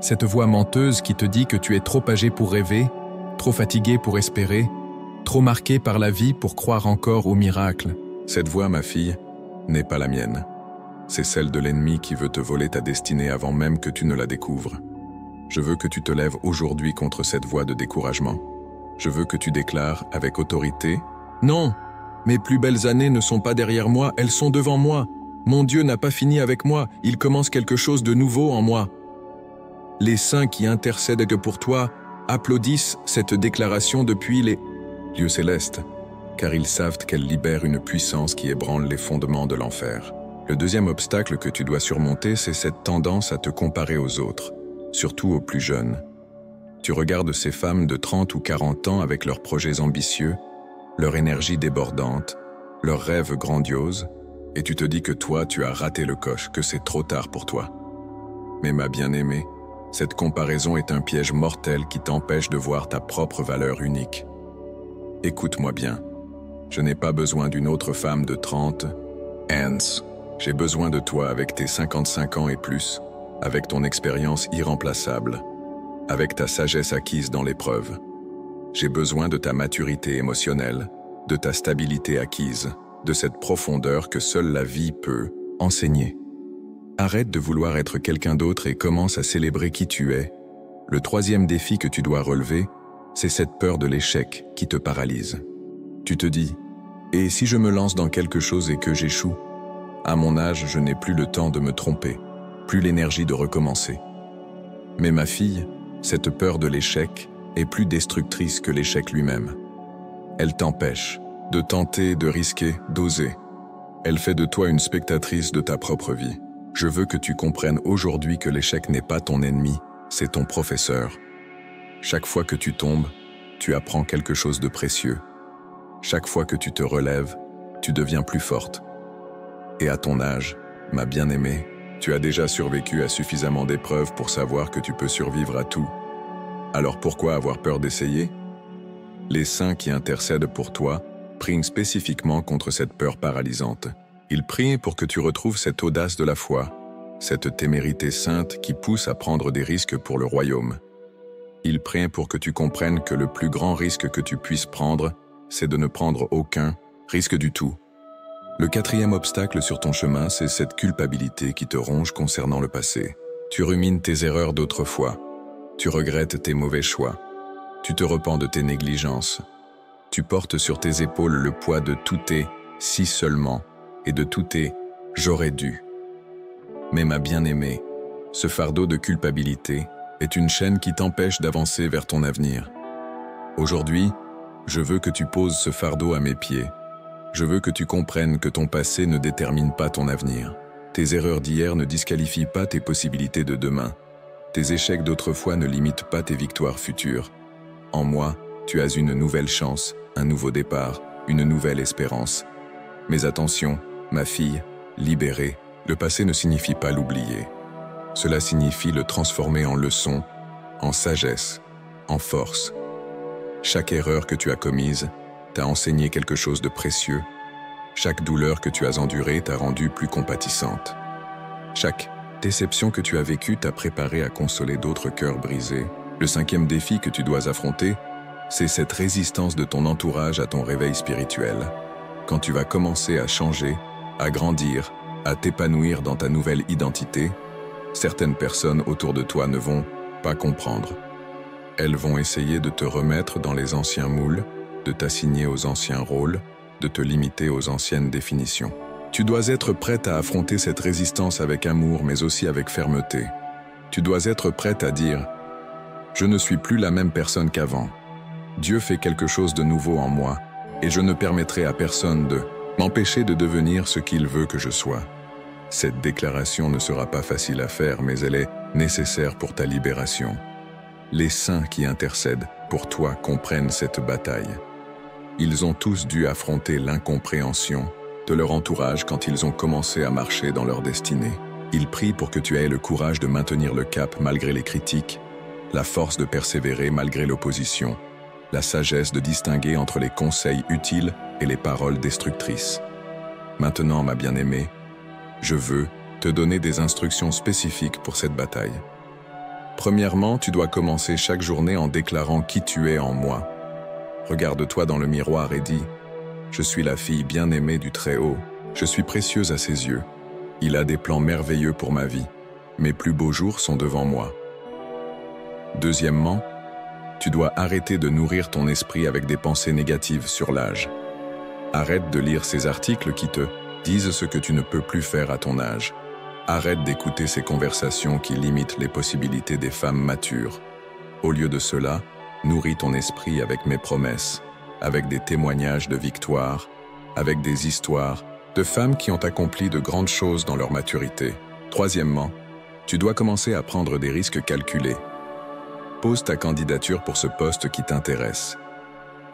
Cette voix menteuse qui te dit que tu es trop âgé pour rêver, trop fatigué pour espérer, trop marqué par la vie pour croire encore au miracle. Cette voix, ma fille, n'est pas la mienne. C'est celle de l'ennemi qui veut te voler ta destinée avant même que tu ne la découvres. Je veux que tu te lèves aujourd'hui contre cette voix de découragement. Je veux que tu déclares avec autorité « Non ! Mes plus belles années ne sont pas derrière moi, elles sont devant moi. Mon Dieu n'a pas fini avec moi, il commence quelque chose de nouveau en moi. » Les saints qui intercèdent pour toi applaudissent cette déclaration depuis les lieux célestes, car ils savent qu'elle libère une puissance qui ébranle les fondements de l'enfer. Le deuxième obstacle que tu dois surmonter, c'est cette tendance à te comparer aux autres, surtout aux plus jeunes. Tu regardes ces femmes de 30 ou 40 ans avec leurs projets ambitieux, leur énergie débordante, leurs rêves grandioses, et tu te dis que toi, tu as raté le coche, que c'est trop tard pour toi. Mais ma bien-aimée, cette comparaison est un piège mortel qui t'empêche de voir ta propre valeur unique. Écoute-moi bien, je n'ai pas besoin d'une autre femme de 30 ans. J'ai besoin de toi avec tes 55 ans et plus, avec ton expérience irremplaçable, avec ta sagesse acquise dans l'épreuve. J'ai besoin de ta maturité émotionnelle, de ta stabilité acquise, de cette profondeur que seule la vie peut enseigner. Arrête de vouloir être quelqu'un d'autre et commence à célébrer qui tu es. Le troisième défi que tu dois relever, c'est cette peur de l'échec qui te paralyse. Tu te dis « Et si je me lance dans quelque chose et que j'échoue ? À mon âge, je n'ai plus le temps de me tromper, plus l'énergie de recommencer. Mais ma fille, cette peur de l'échec est plus destructrice que l'échec lui-même. Elle t'empêche de tenter, de risquer, d'oser. Elle fait de toi une spectatrice de ta propre vie. Je veux que tu comprennes aujourd'hui que l'échec n'est pas ton ennemi, c'est ton professeur. Chaque fois que tu tombes, tu apprends quelque chose de précieux. Chaque fois que tu te relèves, tu deviens plus forte. Et à ton âge, ma bien-aimée, tu as déjà survécu à suffisamment d'épreuves pour savoir que tu peux survivre à tout. Alors pourquoi avoir peur d'essayer? Les saints qui intercèdent pour toi prient spécifiquement contre cette peur paralysante. Ils prient pour que tu retrouves cette audace de la foi, cette témérité sainte qui pousse à prendre des risques pour le royaume. Ils prient pour que tu comprennes que le plus grand risque que tu puisses prendre, c'est de ne prendre aucun risque du tout. Le quatrième obstacle sur ton chemin, c'est cette culpabilité qui te ronge concernant le passé. Tu rumines tes erreurs d'autrefois. Tu regrettes tes mauvais choix. Tu te repens de tes négligences. Tu portes sur tes épaules le poids de tout tes « si seulement » et de tout tes « j'aurais dû ». Mais ma bien-aimée, ce fardeau de culpabilité est une chaîne qui t'empêche d'avancer vers ton avenir. Aujourd'hui, je veux que tu poses ce fardeau à mes pieds. Je veux que tu comprennes que ton passé ne détermine pas ton avenir. Tes erreurs d'hier ne disqualifient pas tes possibilités de demain. Tes échecs d'autrefois ne limitent pas tes victoires futures. En moi, tu as une nouvelle chance, un nouveau départ, une nouvelle espérance. Mais attention, ma fille, libérée, le passé ne signifie pas l'oublier. Cela signifie le transformer en leçon, en sagesse, en force. Chaque erreur que tu as commise t'a enseigné quelque chose de précieux. Chaque douleur que tu as endurée t'a rendue plus compatissante. Chaque déception que tu as vécue t'a préparé à consoler d'autres cœurs brisés. Le cinquième défi que tu dois affronter, c'est cette résistance de ton entourage à ton réveil spirituel. Quand tu vas commencer à changer, à grandir, à t'épanouir dans ta nouvelle identité, certaines personnes autour de toi ne vont pas comprendre. Elles vont essayer de te remettre dans les anciens moules, de t'assigner aux anciens rôles, de te limiter aux anciennes définitions. Tu dois être prête à affronter cette résistance avec amour, mais aussi avec fermeté. Tu dois être prête à dire « Je ne suis plus la même personne qu'avant. Dieu fait quelque chose de nouveau en moi, et je ne permettrai à personne de m'empêcher de devenir ce qu'il veut que je sois. » Cette déclaration ne sera pas facile à faire, mais elle est nécessaire pour ta libération. Les saints qui intercèdent pour toi comprennent cette bataille. Ils ont tous dû affronter l'incompréhension de leur entourage quand ils ont commencé à marcher dans leur destinée. Ils prient pour que tu aies le courage de maintenir le cap malgré les critiques, la force de persévérer malgré l'opposition, la sagesse de distinguer entre les conseils utiles et les paroles destructrices. Maintenant, ma bien-aimée, je veux te donner des instructions spécifiques pour cette bataille. Premièrement, tu dois commencer chaque journée en déclarant qui tu es en moi. Regarde-toi dans le miroir et dis « Je suis la fille bien-aimée du Très-Haut. Je suis précieuse à ses yeux. Il a des plans merveilleux pour ma vie. Mes plus beaux jours sont devant moi. » Deuxièmement, tu dois arrêter de nourrir ton esprit avec des pensées négatives sur l'âge. Arrête de lire ces articles qui te disent ce que tu ne peux plus faire à ton âge. Arrête d'écouter ces conversations qui limitent les possibilités des femmes matures. Au lieu de cela, nourris ton esprit avec mes promesses, avec des témoignages de victoire, avec des histoires de femmes qui ont accompli de grandes choses dans leur maturité. Troisièmement, tu dois commencer à prendre des risques calculés. Pose ta candidature pour ce poste qui t'intéresse.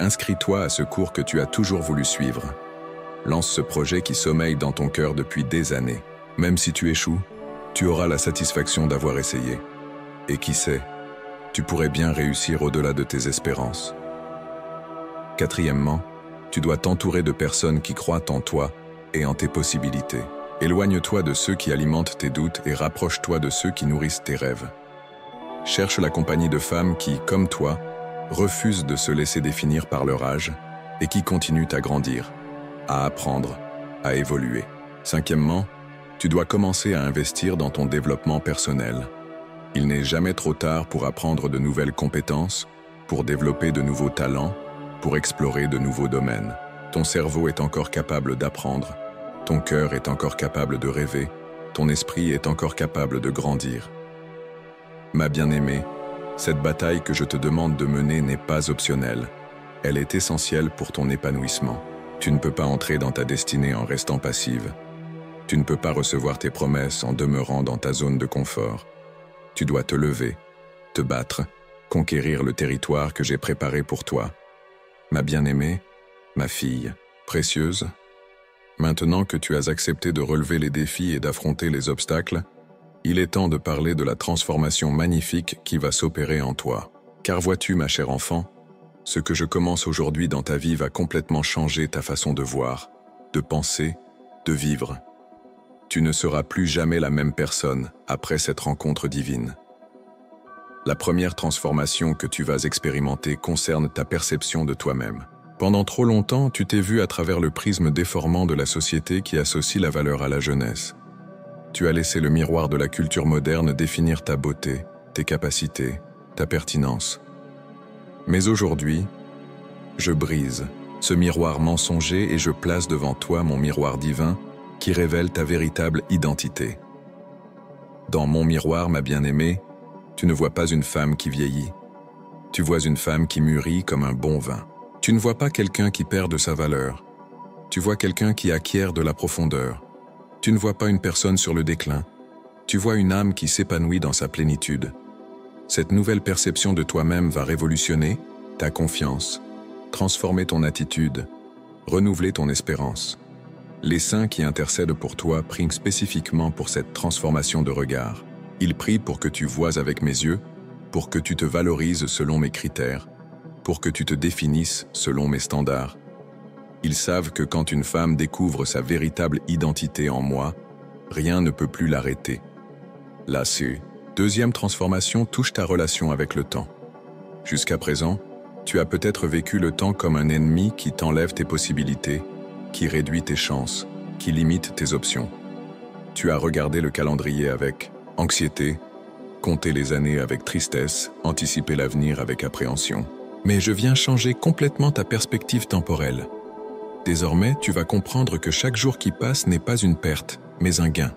Inscris-toi à ce cours que tu as toujours voulu suivre. Lance ce projet qui sommeille dans ton cœur depuis des années. Même si tu échoues, tu auras la satisfaction d'avoir essayé. Et qui sait, tu pourrais bien réussir au-delà de tes espérances. Quatrièmement, tu dois t'entourer de personnes qui croient en toi et en tes possibilités. Éloigne-toi de ceux qui alimentent tes doutes et rapproche-toi de ceux qui nourrissent tes rêves. Cherche la compagnie de femmes qui, comme toi, refusent de se laisser définir par leur âge et qui continuent à grandir, à apprendre, à évoluer. Cinquièmement, tu dois commencer à investir dans ton développement personnel. Il n'est jamais trop tard pour apprendre de nouvelles compétences, pour développer de nouveaux talents, pour explorer de nouveaux domaines. Ton cerveau est encore capable d'apprendre, ton cœur est encore capable de rêver, ton esprit est encore capable de grandir. Ma bien-aimée, cette bataille que je te demande de mener n'est pas optionnelle. Elle est essentielle pour ton épanouissement. Tu ne peux pas entrer dans ta destinée en restant passive. Tu ne peux pas recevoir tes promesses en demeurant dans ta zone de confort. Tu dois te lever, te battre, conquérir le territoire que j'ai préparé pour toi. Ma bien-aimée, ma fille, précieuse, maintenant que tu as accepté de relever les défis et d'affronter les obstacles, il est temps de parler de la transformation magnifique qui va s'opérer en toi. Car vois-tu, ma chère enfant, ce que je commence aujourd'hui dans ta vie va complètement changer ta façon de voir, de penser, de vivre. Tu ne seras plus jamais la même personne après cette rencontre divine. La première transformation que tu vas expérimenter concerne ta perception de toi-même. Pendant trop longtemps, tu t'es vu à travers le prisme déformant de la société qui associe la valeur à la jeunesse. Tu as laissé le miroir de la culture moderne définir ta beauté, tes capacités, ta pertinence. Mais aujourd'hui, je brise ce miroir mensonger et je place devant toi mon miroir divin qui révèle ta véritable identité. Dans mon miroir, ma bien-aimée, tu ne vois pas une femme qui vieillit. Tu vois une femme qui mûrit comme un bon vin. Tu ne vois pas quelqu'un qui perd de sa valeur. Tu vois quelqu'un qui acquiert de la profondeur. Tu ne vois pas une personne sur le déclin. Tu vois une âme qui s'épanouit dans sa plénitude. Cette nouvelle perception de toi-même va révolutionner ta confiance, transformer ton attitude, renouveler ton espérance. Les saints qui intercèdent pour toi prient spécifiquement pour cette transformation de regard. Ils prient pour que tu voies avec mes yeux, pour que tu te valorises selon mes critères, pour que tu te définisses selon mes standards. Ils savent que quand une femme découvre sa véritable identité en moi, rien ne peut plus l'arrêter. La deuxième transformation touche ta relation avec le temps. Jusqu'à présent, tu as peut-être vécu le temps comme un ennemi qui t'enlève tes possibilités, qui réduit tes chances, qui limite tes options. Tu as regardé le calendrier avec anxiété, compté les années avec tristesse, anticipé l'avenir avec appréhension. Mais je viens changer complètement ta perspective temporelle. Désormais, tu vas comprendre que chaque jour qui passe n'est pas une perte, mais un gain.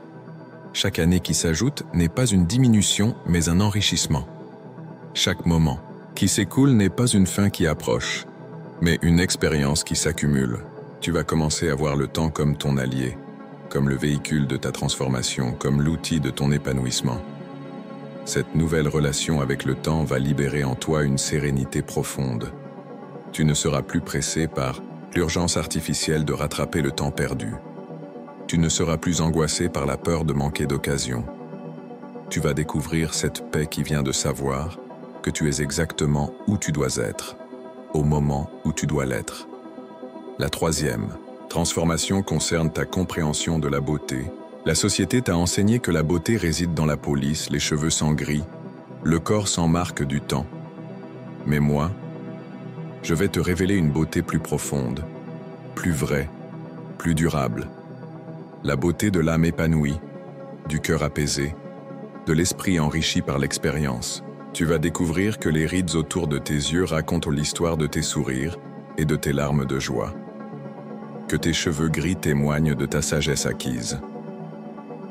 Chaque année qui s'ajoute n'est pas une diminution, mais un enrichissement. Chaque moment qui s'écoule n'est pas une fin qui approche, mais une expérience qui s'accumule. Tu vas commencer à voir le temps comme ton allié, comme le véhicule de ta transformation, comme l'outil de ton épanouissement. Cette nouvelle relation avec le temps va libérer en toi une sérénité profonde. Tu ne seras plus pressé par l'urgence artificielle de rattraper le temps perdu. Tu ne seras plus angoissé par la peur de manquer d'occasion. Tu vas découvrir cette paix qui vient de savoir que tu es exactement où tu dois être, au moment où tu dois l'être. La troisième transformation concerne ta compréhension de la beauté. La société t'a enseigné que la beauté réside dans la police, les cheveux sans gris, le corps sans marque du temps. Mais moi, je vais te révéler une beauté plus profonde, plus vraie, plus durable. La beauté de l'âme épanouie, du cœur apaisé, de l'esprit enrichi par l'expérience. Tu vas découvrir que les rides autour de tes yeux racontent l'histoire de tes sourires et de tes larmes de joie. Que tes cheveux gris témoignent de ta sagesse acquise.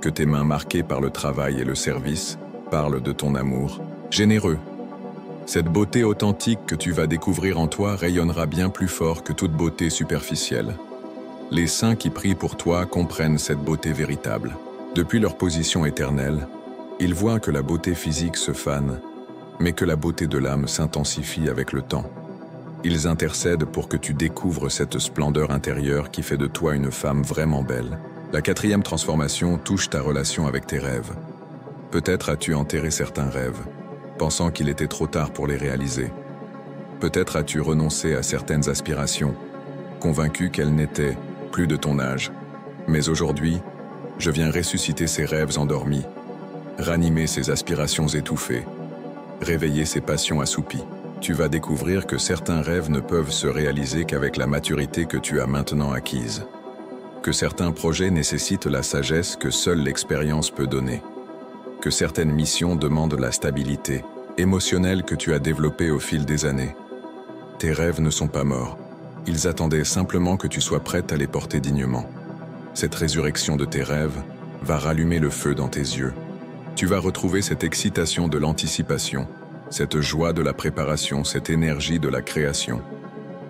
Que tes mains marquées par le travail et le service parlent de ton amour généreux. Cette beauté authentique que tu vas découvrir en toi rayonnera bien plus fort que toute beauté superficielle. Les saints qui prient pour toi comprennent cette beauté véritable. Depuis leur position éternelle, ils voient que la beauté physique se fane, mais que la beauté de l'âme s'intensifie avec le temps. Ils intercèdent pour que tu découvres cette splendeur intérieure qui fait de toi une femme vraiment belle. La quatrième transformation touche ta relation avec tes rêves. Peut-être as-tu enterré certains rêves, pensant qu'il était trop tard pour les réaliser. Peut-être as-tu renoncé à certaines aspirations, convaincu qu'elles n'étaient plus de ton âge. Mais aujourd'hui, je viens ressusciter ces rêves endormis, ranimer ces aspirations étouffées, réveiller ces passions assoupies. Tu vas découvrir que certains rêves ne peuvent se réaliser qu'avec la maturité que tu as maintenant acquise. Que certains projets nécessitent la sagesse que seule l'expérience peut donner. Que certaines missions demandent la stabilité émotionnelle que tu as développée au fil des années. Tes rêves ne sont pas morts. Ils attendaient simplement que tu sois prête à les porter dignement. Cette résurrection de tes rêves va rallumer le feu dans tes yeux. Tu vas retrouver cette excitation de l'anticipation, cette joie de la préparation, cette énergie de la création.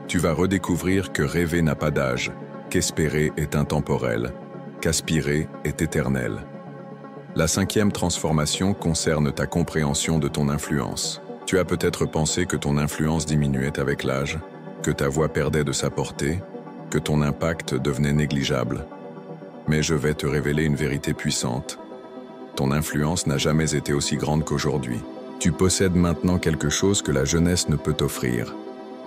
Tu vas redécouvrir que rêver n'a pas d'âge, qu'espérer est intemporel, qu'aspirer est éternel. La 5e transformation concerne ta compréhension de ton influence. Tu as peut-être pensé que ton influence diminuait avec l'âge, que ta voix perdait de sa portée, que ton impact devenait négligeable. Mais je vais te révéler une vérité puissante. Ton influence n'a jamais été aussi grande qu'aujourd'hui. Tu possèdes maintenant quelque chose que la jeunesse ne peut t'offrir.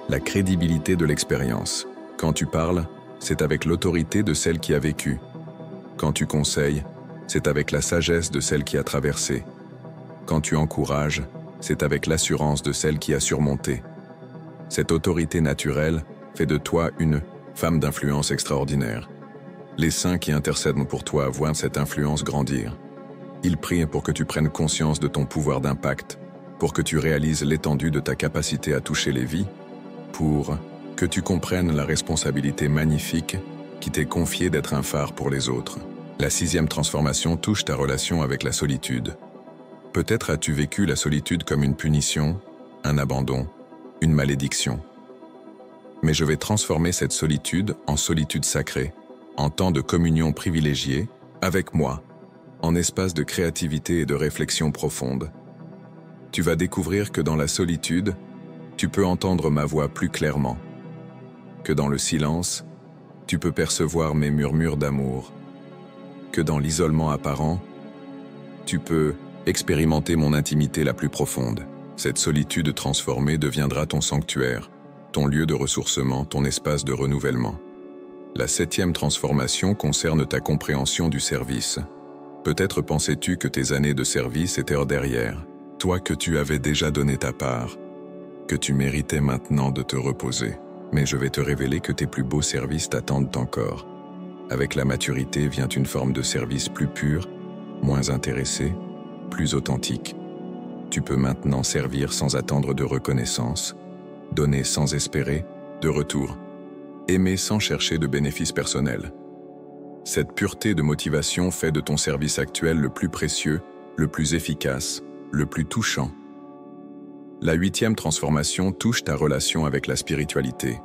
La crédibilité de l'expérience. Quand tu parles, c'est avec l'autorité de celle qui a vécu. Quand tu conseilles, c'est avec la sagesse de celle qui a traversé. Quand tu encourages, c'est avec l'assurance de celle qui a surmonté. Cette autorité naturelle fait de toi une femme d'influence extraordinaire. Les saints qui intercèdent pour toi voient cette influence grandir. Ils prient pour que tu prennes conscience de ton pouvoir d'impact, pour que tu réalises l'étendue de ta capacité à toucher les vies, pour que tu comprennes la responsabilité magnifique qui t'est confiée d'être un phare pour les autres. La 6e transformation touche ta relation avec la solitude. Peut-être as-tu vécu la solitude comme une punition, un abandon, une malédiction. Mais je vais transformer cette solitude en solitude sacrée, en temps de communion privilégiée, avec moi, en espace de créativité et de réflexion profonde. Tu vas découvrir que dans la solitude, tu peux entendre ma voix plus clairement, que dans le silence, tu peux percevoir mes murmures d'amour, que dans l'isolement apparent, tu peux expérimenter mon intimité la plus profonde. Cette solitude transformée deviendra ton sanctuaire, ton lieu de ressourcement, ton espace de renouvellement. La 7e transformation concerne ta compréhension du service. Peut-être pensais-tu que tes années de service étaient hors derrière, toi que tu avais déjà donné ta part, que tu méritais maintenant de te reposer. Mais je vais te révéler que tes plus beaux services t'attendent encore. Avec la maturité vient une forme de service plus pure, moins intéressée, plus authentique. Tu peux maintenant servir sans attendre de reconnaissance, donner sans espérer de retour, aimer sans chercher de bénéfice personnel. Cette pureté de motivation fait de ton service actuel le plus précieux, le plus efficace, le plus touchant. La 8e transformation touche ta relation avec la spiritualité.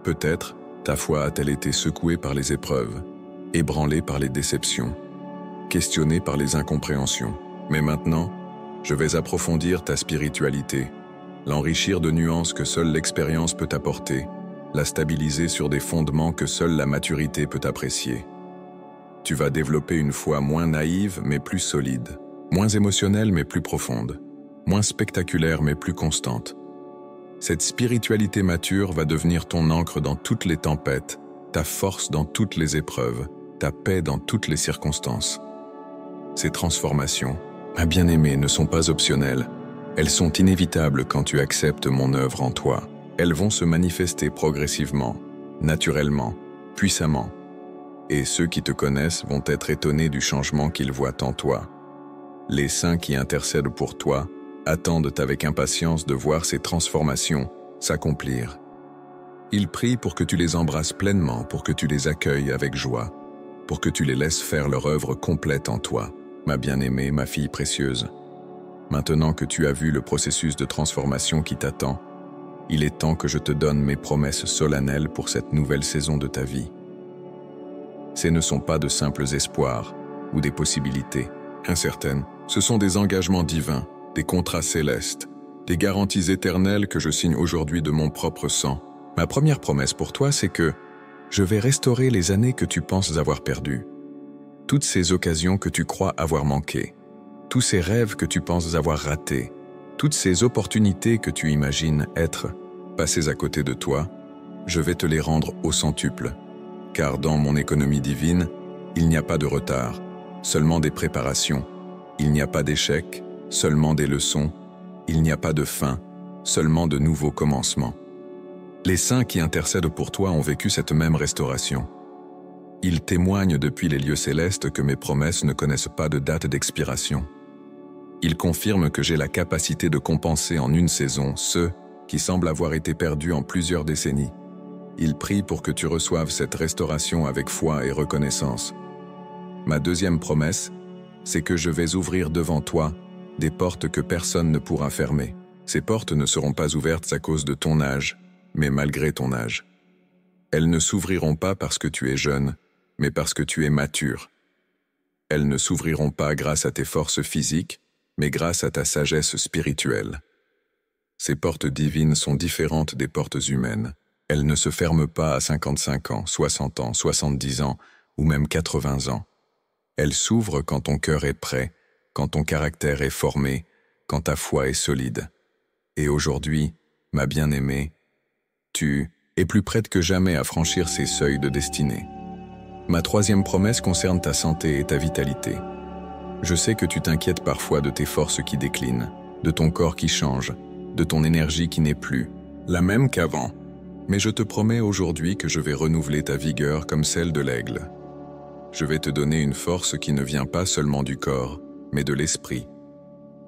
Peut-être ta foi a-t-elle été secouée par les épreuves, ébranlée par les déceptions, questionnée par les incompréhensions. Mais maintenant, je vais approfondir ta spiritualité, l'enrichir de nuances que seule l'expérience peut apporter, la stabiliser sur des fondements que seule la maturité peut apprécier. Tu vas développer une foi moins naïve mais plus solide, moins émotionnelle mais plus profonde, moins spectaculaire mais plus constante. Cette spiritualité mature va devenir ton encre dans toutes les tempêtes, ta force dans toutes les épreuves, ta paix dans toutes les circonstances. Ces transformations, ma bien-aimée, ne sont pas optionnelles. Elles sont inévitables quand tu acceptes mon œuvre en toi. Elles vont se manifester progressivement, naturellement, puissamment. Et ceux qui te connaissent vont être étonnés du changement qu'ils voient en toi. Les saints qui intercèdent pour toi attendent avec impatience de voir ces transformations s'accomplir. Ils prient pour que tu les embrasses pleinement, pour que tu les accueilles avec joie, pour que tu les laisses faire leur œuvre complète en toi, ma bien-aimée, ma fille précieuse. Maintenant que tu as vu le processus de transformation qui t'attend, il est temps que je te donne mes promesses solennelles pour cette nouvelle saison de ta vie. Ces ne sont pas de simples espoirs ou des possibilités incertaines, ce sont des engagements divins, des contrats célestes, des garanties éternelles que je signe aujourd'hui de mon propre sang. Ma première promesse pour toi, c'est que je vais restaurer les années que tu penses avoir perdues, toutes ces occasions que tu crois avoir manquées, tous ces rêves que tu penses avoir ratés, toutes ces opportunités que tu imagines être passées à côté de toi, je vais te les rendre au centuple. Car dans mon économie divine, il n'y a pas de retard, seulement des préparations. Il n'y a pas d'échecs, seulement des leçons. Il n'y a pas de fin, seulement de nouveaux commencements. Les saints qui intercèdent pour toi ont vécu cette même restauration. Ils témoignent depuis les lieux célestes que mes promesses ne connaissent pas de date d'expiration. Ils confirment que j'ai la capacité de compenser en une saison ceux qui semblent avoir été perdus en plusieurs décennies. Ils prient pour que tu reçoives cette restauration avec foi et reconnaissance. Ma deuxième promesse, c'est que je vais ouvrir devant toi des portes que personne ne pourra fermer. Ces portes ne seront pas ouvertes à cause de ton âge, mais malgré ton âge. Elles ne s'ouvriront pas parce que tu es jeune, mais parce que tu es mature. Elles ne s'ouvriront pas grâce à tes forces physiques, mais grâce à ta sagesse spirituelle. Ces portes divines sont différentes des portes humaines. Elles ne se ferment pas à 55 ans, 60 ans, 70 ans ou même 80 ans. Elles s'ouvrent quand ton cœur est prêt, quand ton caractère est formé, quand ta foi est solide. Et aujourd'hui, ma bien-aimée, tu es plus prête que jamais à franchir ces seuils de destinée. Ma troisième promesse concerne ta santé et ta vitalité. Je sais que tu t'inquiètes parfois de tes forces qui déclinent, de ton corps qui change, de ton énergie qui n'est plus la même qu'avant. Mais je te promets aujourd'hui que je vais renouveler ta vigueur comme celle de l'aigle. Je vais te donner une force qui ne vient pas seulement du corps, mais de l'esprit.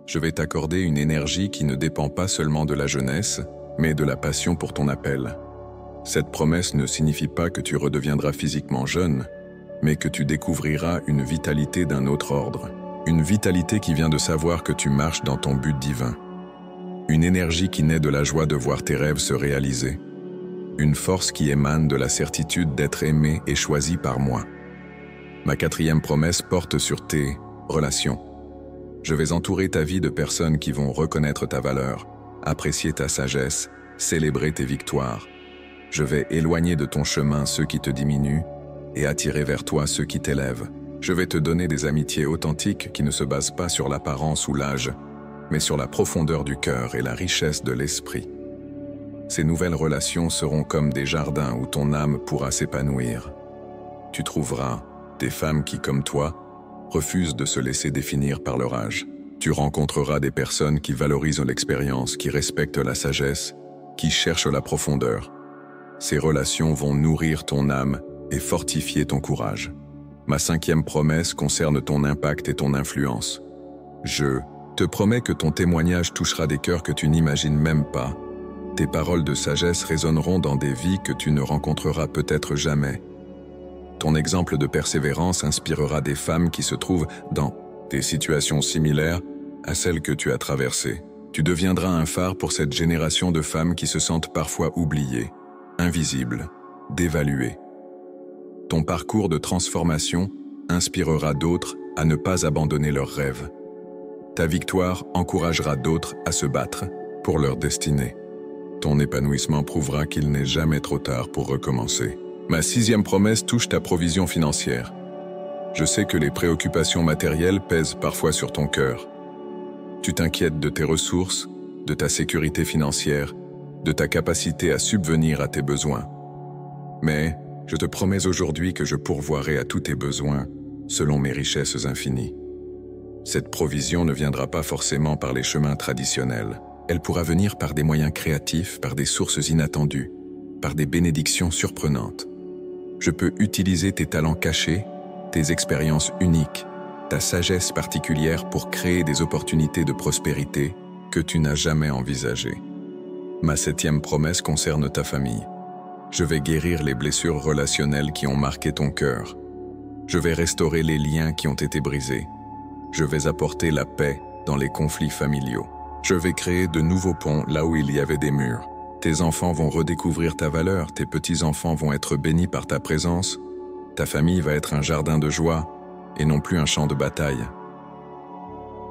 Je vais t'accorder une énergie qui ne dépend pas seulement de la jeunesse, mais de la passion pour ton appel. Cette promesse ne signifie pas que tu redeviendras physiquement jeune, mais que tu découvriras une vitalité d'un autre ordre. Une vitalité qui vient de savoir que tu marches dans ton but divin. Une énergie qui naît de la joie de voir tes rêves se réaliser. Une force qui émane de la certitude d'être aimé et choisi par moi. Ma quatrième promesse porte sur tes relations. Je vais entourer ta vie de personnes qui vont reconnaître ta valeur, apprécier ta sagesse, célébrer tes victoires. Je vais éloigner de ton chemin ceux qui te diminuent et attirer vers toi ceux qui t'élèvent. Je vais te donner des amitiés authentiques qui ne se basent pas sur l'apparence ou l'âge, mais sur la profondeur du cœur et la richesse de l'esprit. Ces nouvelles relations seront comme des jardins où ton âme pourra s'épanouir. Tu trouveras des femmes qui, comme toi, refusent de se laisser définir par leur âge. Tu rencontreras des personnes qui valorisent l'expérience, qui respectent la sagesse, qui cherchent la profondeur. Ces relations vont nourrir ton âme et fortifier ton courage. Ma cinquième promesse concerne ton impact et ton influence. Je te promets que ton témoignage touchera des cœurs que tu n'imagines même pas. Tes paroles de sagesse résonneront dans des vies que tu ne rencontreras peut-être jamais. Ton exemple de persévérance inspirera des femmes qui se trouvent dans des situations similaires à celles que tu as traversées. Tu deviendras un phare pour cette génération de femmes qui se sentent parfois oubliées, invisibles, dévaluées. Ton parcours de transformation inspirera d'autres à ne pas abandonner leurs rêves. Ta victoire encouragera d'autres à se battre pour leur destinée. Ton épanouissement prouvera qu'il n'est jamais trop tard pour recommencer. Ma sixième promesse touche ta provision financière. Je sais que les préoccupations matérielles pèsent parfois sur ton cœur. Tu t'inquiètes de tes ressources, de ta sécurité financière, de ta capacité à subvenir à tes besoins. Mais je te promets aujourd'hui que je pourvoirai à tous tes besoins selon mes richesses infinies. Cette provision ne viendra pas forcément par les chemins traditionnels. Elle pourra venir par des moyens créatifs, par des sources inattendues, par des bénédictions surprenantes. Je peux utiliser tes talents cachés, tes expériences uniques, ta sagesse particulière pour créer des opportunités de prospérité que tu n'as jamais envisagées. Ma septième promesse concerne ta famille. Je vais guérir les blessures relationnelles qui ont marqué ton cœur. Je vais restaurer les liens qui ont été brisés. Je vais apporter la paix dans les conflits familiaux. Je vais créer de nouveaux ponts là où il y avait des murs. Tes enfants vont redécouvrir ta valeur, tes petits-enfants vont être bénis par ta présence, ta famille va être un jardin de joie et non plus un champ de bataille.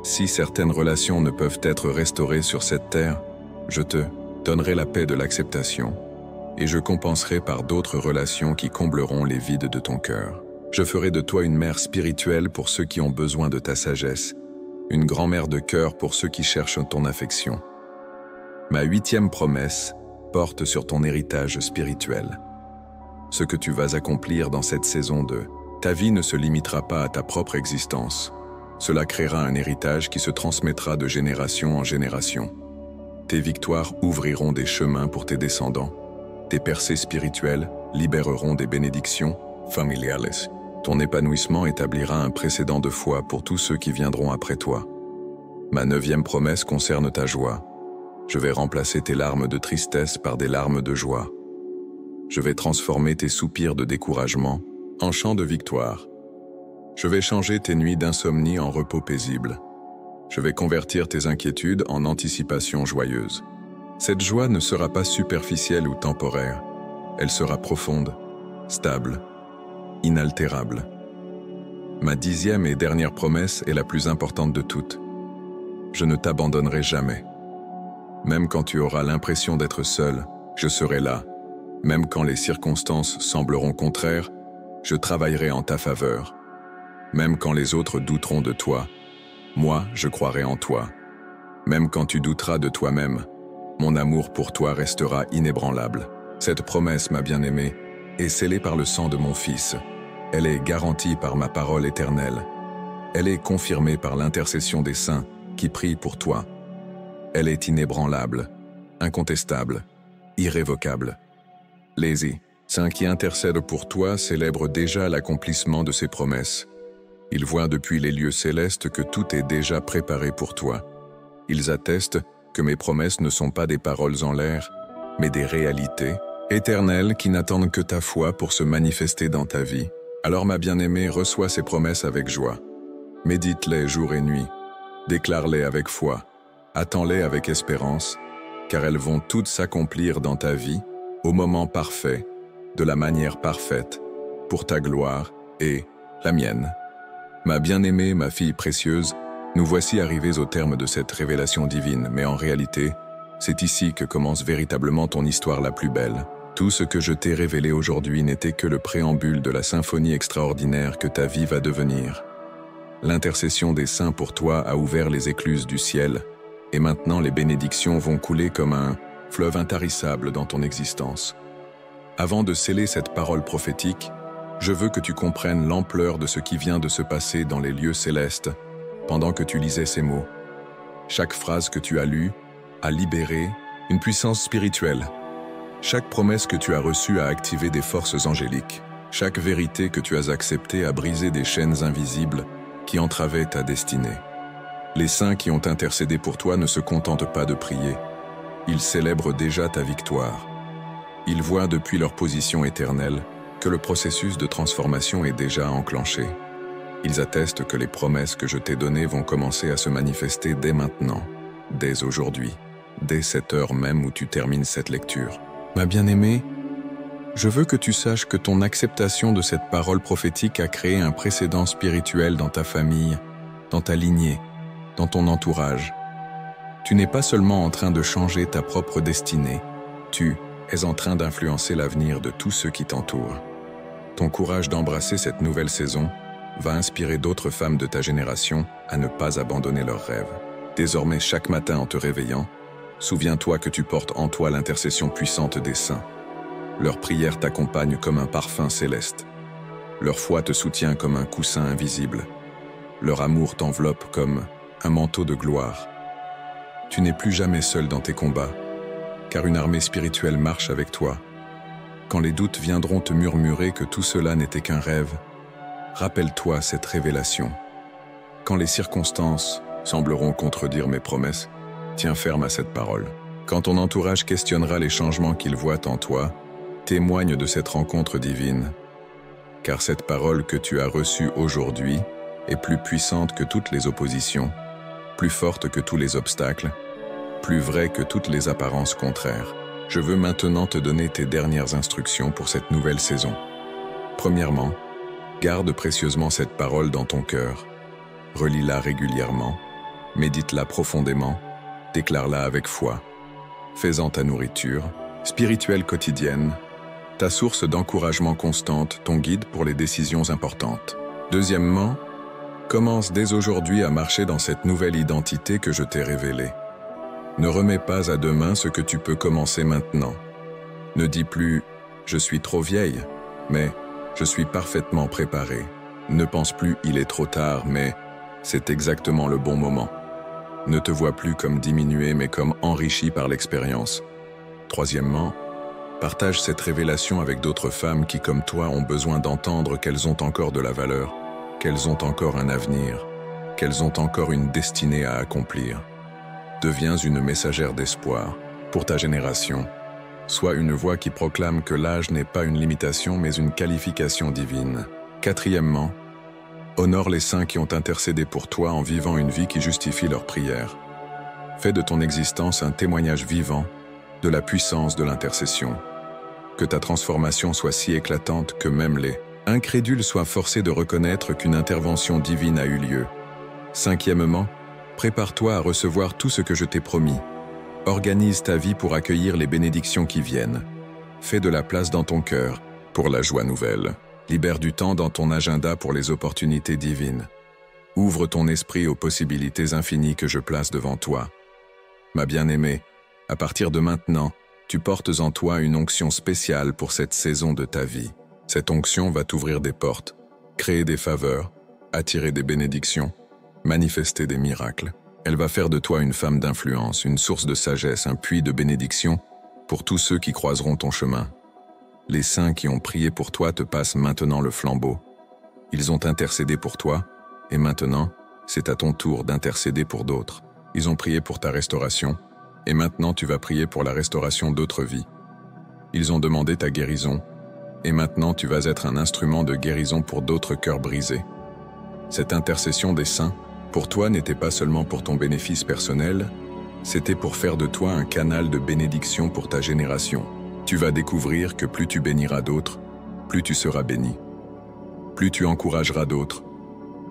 Si certaines relations ne peuvent être restaurées sur cette terre, je te donnerai la paix de l'acceptation et je compenserai par d'autres relations qui combleront les vides de ton cœur. Je ferai de toi une mère spirituelle pour ceux qui ont besoin de ta sagesse, une grand-mère de cœur pour ceux qui cherchent ton affection. Ma huitième promesse porte sur ton héritage spirituel. Ce que tu vas accomplir dans cette saison 2, ta vie ne se limitera pas à ta propre existence. Cela créera un héritage qui se transmettra de génération en génération. Tes victoires ouvriront des chemins pour tes descendants. Tes percées spirituelles libéreront des bénédictions familiales. Ton épanouissement établira un précédent de foi pour tous ceux qui viendront après toi. Ma neuvième promesse concerne ta joie. Je vais remplacer tes larmes de tristesse par des larmes de joie. Je vais transformer tes soupirs de découragement en chants de victoire. Je vais changer tes nuits d'insomnie en repos paisible. Je vais convertir tes inquiétudes en anticipation joyeuse. Cette joie ne sera pas superficielle ou temporaire. Elle sera profonde, stable, inaltérable. Ma 10e et dernière promesse est la plus importante de toutes. Je ne t'abandonnerai jamais. Même quand tu auras l'impression d'être seul, je serai là. Même quand les circonstances sembleront contraires, je travaillerai en ta faveur. Même quand les autres douteront de toi, moi, je croirai en toi. Même quand tu douteras de toi-même, mon amour pour toi restera inébranlable. Cette promesse, ma bien-aimée, est scellée par le sang de mon Fils. Elle est garantie par ma parole éternelle. Elle est confirmée par l'intercession des saints qui prient pour toi. Elle est inébranlable, incontestable, irrévocable. Les saints qui intercèdent pour toi célèbrent déjà l'accomplissement de ces promesses. Ils voient depuis les lieux célestes que tout est déjà préparé pour toi. Ils attestent que mes promesses ne sont pas des paroles en l'air, mais des réalités éternelles qui n'attendent que ta foi pour se manifester dans ta vie. Alors ma bien-aimée, reçois ces promesses avec joie. Médite-les jour et nuit. Déclare-les avec foi. Attends-les avec espérance, car elles vont toutes s'accomplir dans ta vie, au moment parfait, de la manière parfaite, pour ta gloire et la mienne. Ma bien-aimée, ma fille précieuse, nous voici arrivés au terme de cette révélation divine, mais en réalité, c'est ici que commence véritablement ton histoire la plus belle. Tout ce que je t'ai révélé aujourd'hui n'était que le préambule de la symphonie extraordinaire que ta vie va devenir. L'intercession des saints pour toi a ouvert les écluses du ciel, et maintenant les bénédictions vont couler comme un fleuve intarissable dans ton existence. Avant de sceller cette parole prophétique, je veux que tu comprennes l'ampleur de ce qui vient de se passer dans les lieux célestes pendant que tu lisais ces mots. Chaque phrase que tu as lue a libéré une puissance spirituelle. Chaque promesse que tu as reçue a activé des forces angéliques. Chaque vérité que tu as acceptée a brisé des chaînes invisibles qui entravaient ta destinée. Les saints qui ont intercédé pour toi ne se contentent pas de prier. Ils célèbrent déjà ta victoire. Ils voient depuis leur position éternelle que le processus de transformation est déjà enclenché. Ils attestent que les promesses que je t'ai données vont commencer à se manifester dès maintenant, dès aujourd'hui, dès cette heure même où tu termines cette lecture. Ma bien-aimée, je veux que tu saches que ton acceptation de cette parole prophétique a créé un précédent spirituel dans ta famille, dans ta lignée, dans ton entourage. Tu n'es pas seulement en train de changer ta propre destinée, tu es en train d'influencer l'avenir de tous ceux qui t'entourent. Ton courage d'embrasser cette nouvelle saison va inspirer d'autres femmes de ta génération à ne pas abandonner leurs rêves. Désormais, chaque matin en te réveillant, souviens-toi que tu portes en toi l'intercession puissante des saints. Leurs prières t'accompagnent comme un parfum céleste. Leur foi te soutient comme un coussin invisible. Leur amour t'enveloppe comme un manteau de gloire. Tu n'es plus jamais seul dans tes combats, car une armée spirituelle marche avec toi. Quand les doutes viendront te murmurer que tout cela n'était qu'un rêve, rappelle-toi cette révélation. Quand les circonstances sembleront contredire mes promesses, tiens ferme à cette parole. Quand ton entourage questionnera les changements qu'il voit en toi, témoigne de cette rencontre divine. Car cette parole que tu as reçue aujourd'hui est plus puissante que toutes les oppositions, plus forte que tous les obstacles, plus vraie que toutes les apparences contraires. Je veux maintenant te donner tes dernières instructions pour cette nouvelle saison. Premièrement, garde précieusement cette parole dans ton cœur. Relis-la régulièrement, médite-la profondément, déclare-la avec foi. Fais-en ta nourriture, spirituelle quotidienne, ta source d'encouragement constante, ton guide pour les décisions importantes. Deuxièmement, commence dès aujourd'hui à marcher dans cette nouvelle identité que je t'ai révélée. Ne remets pas à demain ce que tu peux commencer maintenant. Ne dis plus « je suis trop vieille », mais « je suis parfaitement préparée ». Ne pense plus « il est trop tard », mais « c'est exactement le bon moment ». Ne te vois plus comme diminué, mais comme enrichi par l'expérience. Troisièmement, partage cette révélation avec d'autres femmes qui, comme toi, ont besoin d'entendre qu'elles ont encore de la valeur, qu'elles ont encore un avenir, qu'elles ont encore une destinée à accomplir. Deviens une messagère d'espoir pour ta génération. Sois une voix qui proclame que l'âge n'est pas une limitation mais une qualification divine. Quatrièmement, Honore les saints qui ont intercédé pour toi en vivant une vie qui justifie leurs prières. Fais de ton existence un témoignage vivant de la puissance de l'intercession. Que ta transformation soit si éclatante que même les incrédules soient forcés de reconnaître qu'une intervention divine a eu lieu. Cinquièmement, prépare-toi à recevoir tout ce que je t'ai promis. Organise ta vie pour accueillir les bénédictions qui viennent. Fais de la place dans ton cœur pour la joie nouvelle. Libère du temps dans ton agenda pour les opportunités divines. Ouvre ton esprit aux possibilités infinies que je place devant toi. Ma bien-aimée, à partir de maintenant, tu portes en toi une onction spéciale pour cette saison de ta vie. Cette onction va t'ouvrir des portes, créer des faveurs, attirer des bénédictions, manifester des miracles. Elle va faire de toi une femme d'influence, une source de sagesse, un puits de bénédiction pour tous ceux qui croiseront ton chemin. Les saints qui ont prié pour toi te passent maintenant le flambeau. Ils ont intercédé pour toi, et maintenant, c'est à ton tour d'intercéder pour d'autres. Ils ont prié pour ta restauration, et maintenant tu vas prier pour la restauration d'autres vies. Ils ont demandé ta guérison, et maintenant tu vas être un instrument de guérison pour d'autres cœurs brisés. Cette intercession des saints, pour toi, n'était pas seulement pour ton bénéfice personnel, c'était pour faire de toi un canal de bénédiction pour ta génération. Tu vas découvrir que plus tu béniras d'autres, plus tu seras béni. Plus tu encourageras d'autres,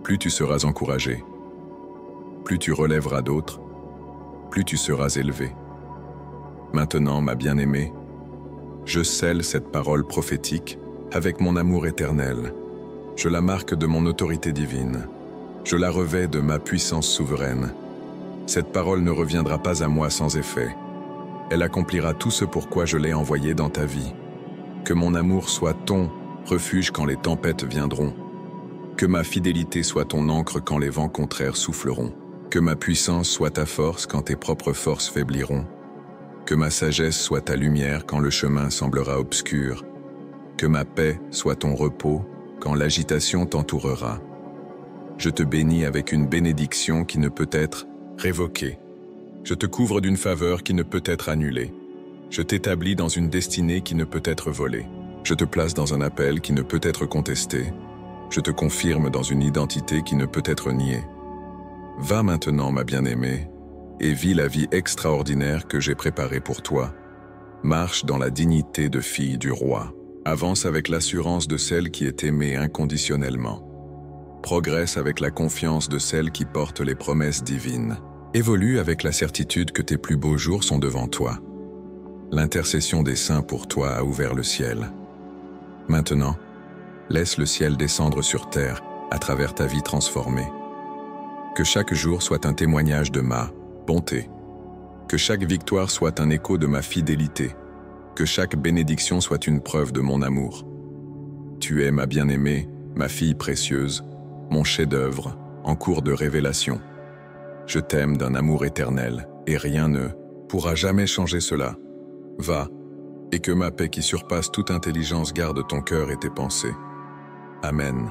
plus tu seras encouragé. Plus tu relèveras d'autres, plus tu seras élevé. Maintenant, ma bien-aimée, je scelle cette parole prophétique avec mon amour éternel. Je la marque de mon autorité divine. Je la revêts de ma puissance souveraine. Cette parole ne reviendra pas à moi sans effet. Elle accomplira tout ce pourquoi je l'ai envoyée dans ta vie. Que mon amour soit ton refuge quand les tempêtes viendront. Que ma fidélité soit ton ancre quand les vents contraires souffleront. Que ma puissance soit ta force quand tes propres forces faibliront. Que ma sagesse soit ta lumière quand le chemin semblera obscur. Que ma paix soit ton repos quand l'agitation t'entourera. Je te bénis avec une bénédiction qui ne peut être révoquée. Je te couvre d'une faveur qui ne peut être annulée. Je t'établis dans une destinée qui ne peut être volée. Je te place dans un appel qui ne peut être contesté. Je te confirme dans une identité qui ne peut être niée. Va maintenant, ma bien-aimée, et vis la vie extraordinaire que j'ai préparée pour toi. Marche dans la dignité de fille du roi. Avance avec l'assurance de celle qui est aimée inconditionnellement. Progresse avec la confiance de celle qui porte les promesses divines. Évolue avec la certitude que tes plus beaux jours sont devant toi. L'intercession des saints pour toi a ouvert le ciel. Maintenant, laisse le ciel descendre sur terre à travers ta vie transformée. Que chaque jour soit un témoignage de ma bonté. Que chaque victoire soit un écho de ma fidélité. Que chaque bénédiction soit une preuve de mon amour. Tu es ma bien-aimée, ma fille précieuse, mon chef-d'œuvre, en cours de révélation. Je t'aime d'un amour éternel, et rien ne pourra jamais changer cela. Va, et que ma paix qui surpasse toute intelligence garde ton cœur et tes pensées. Amen.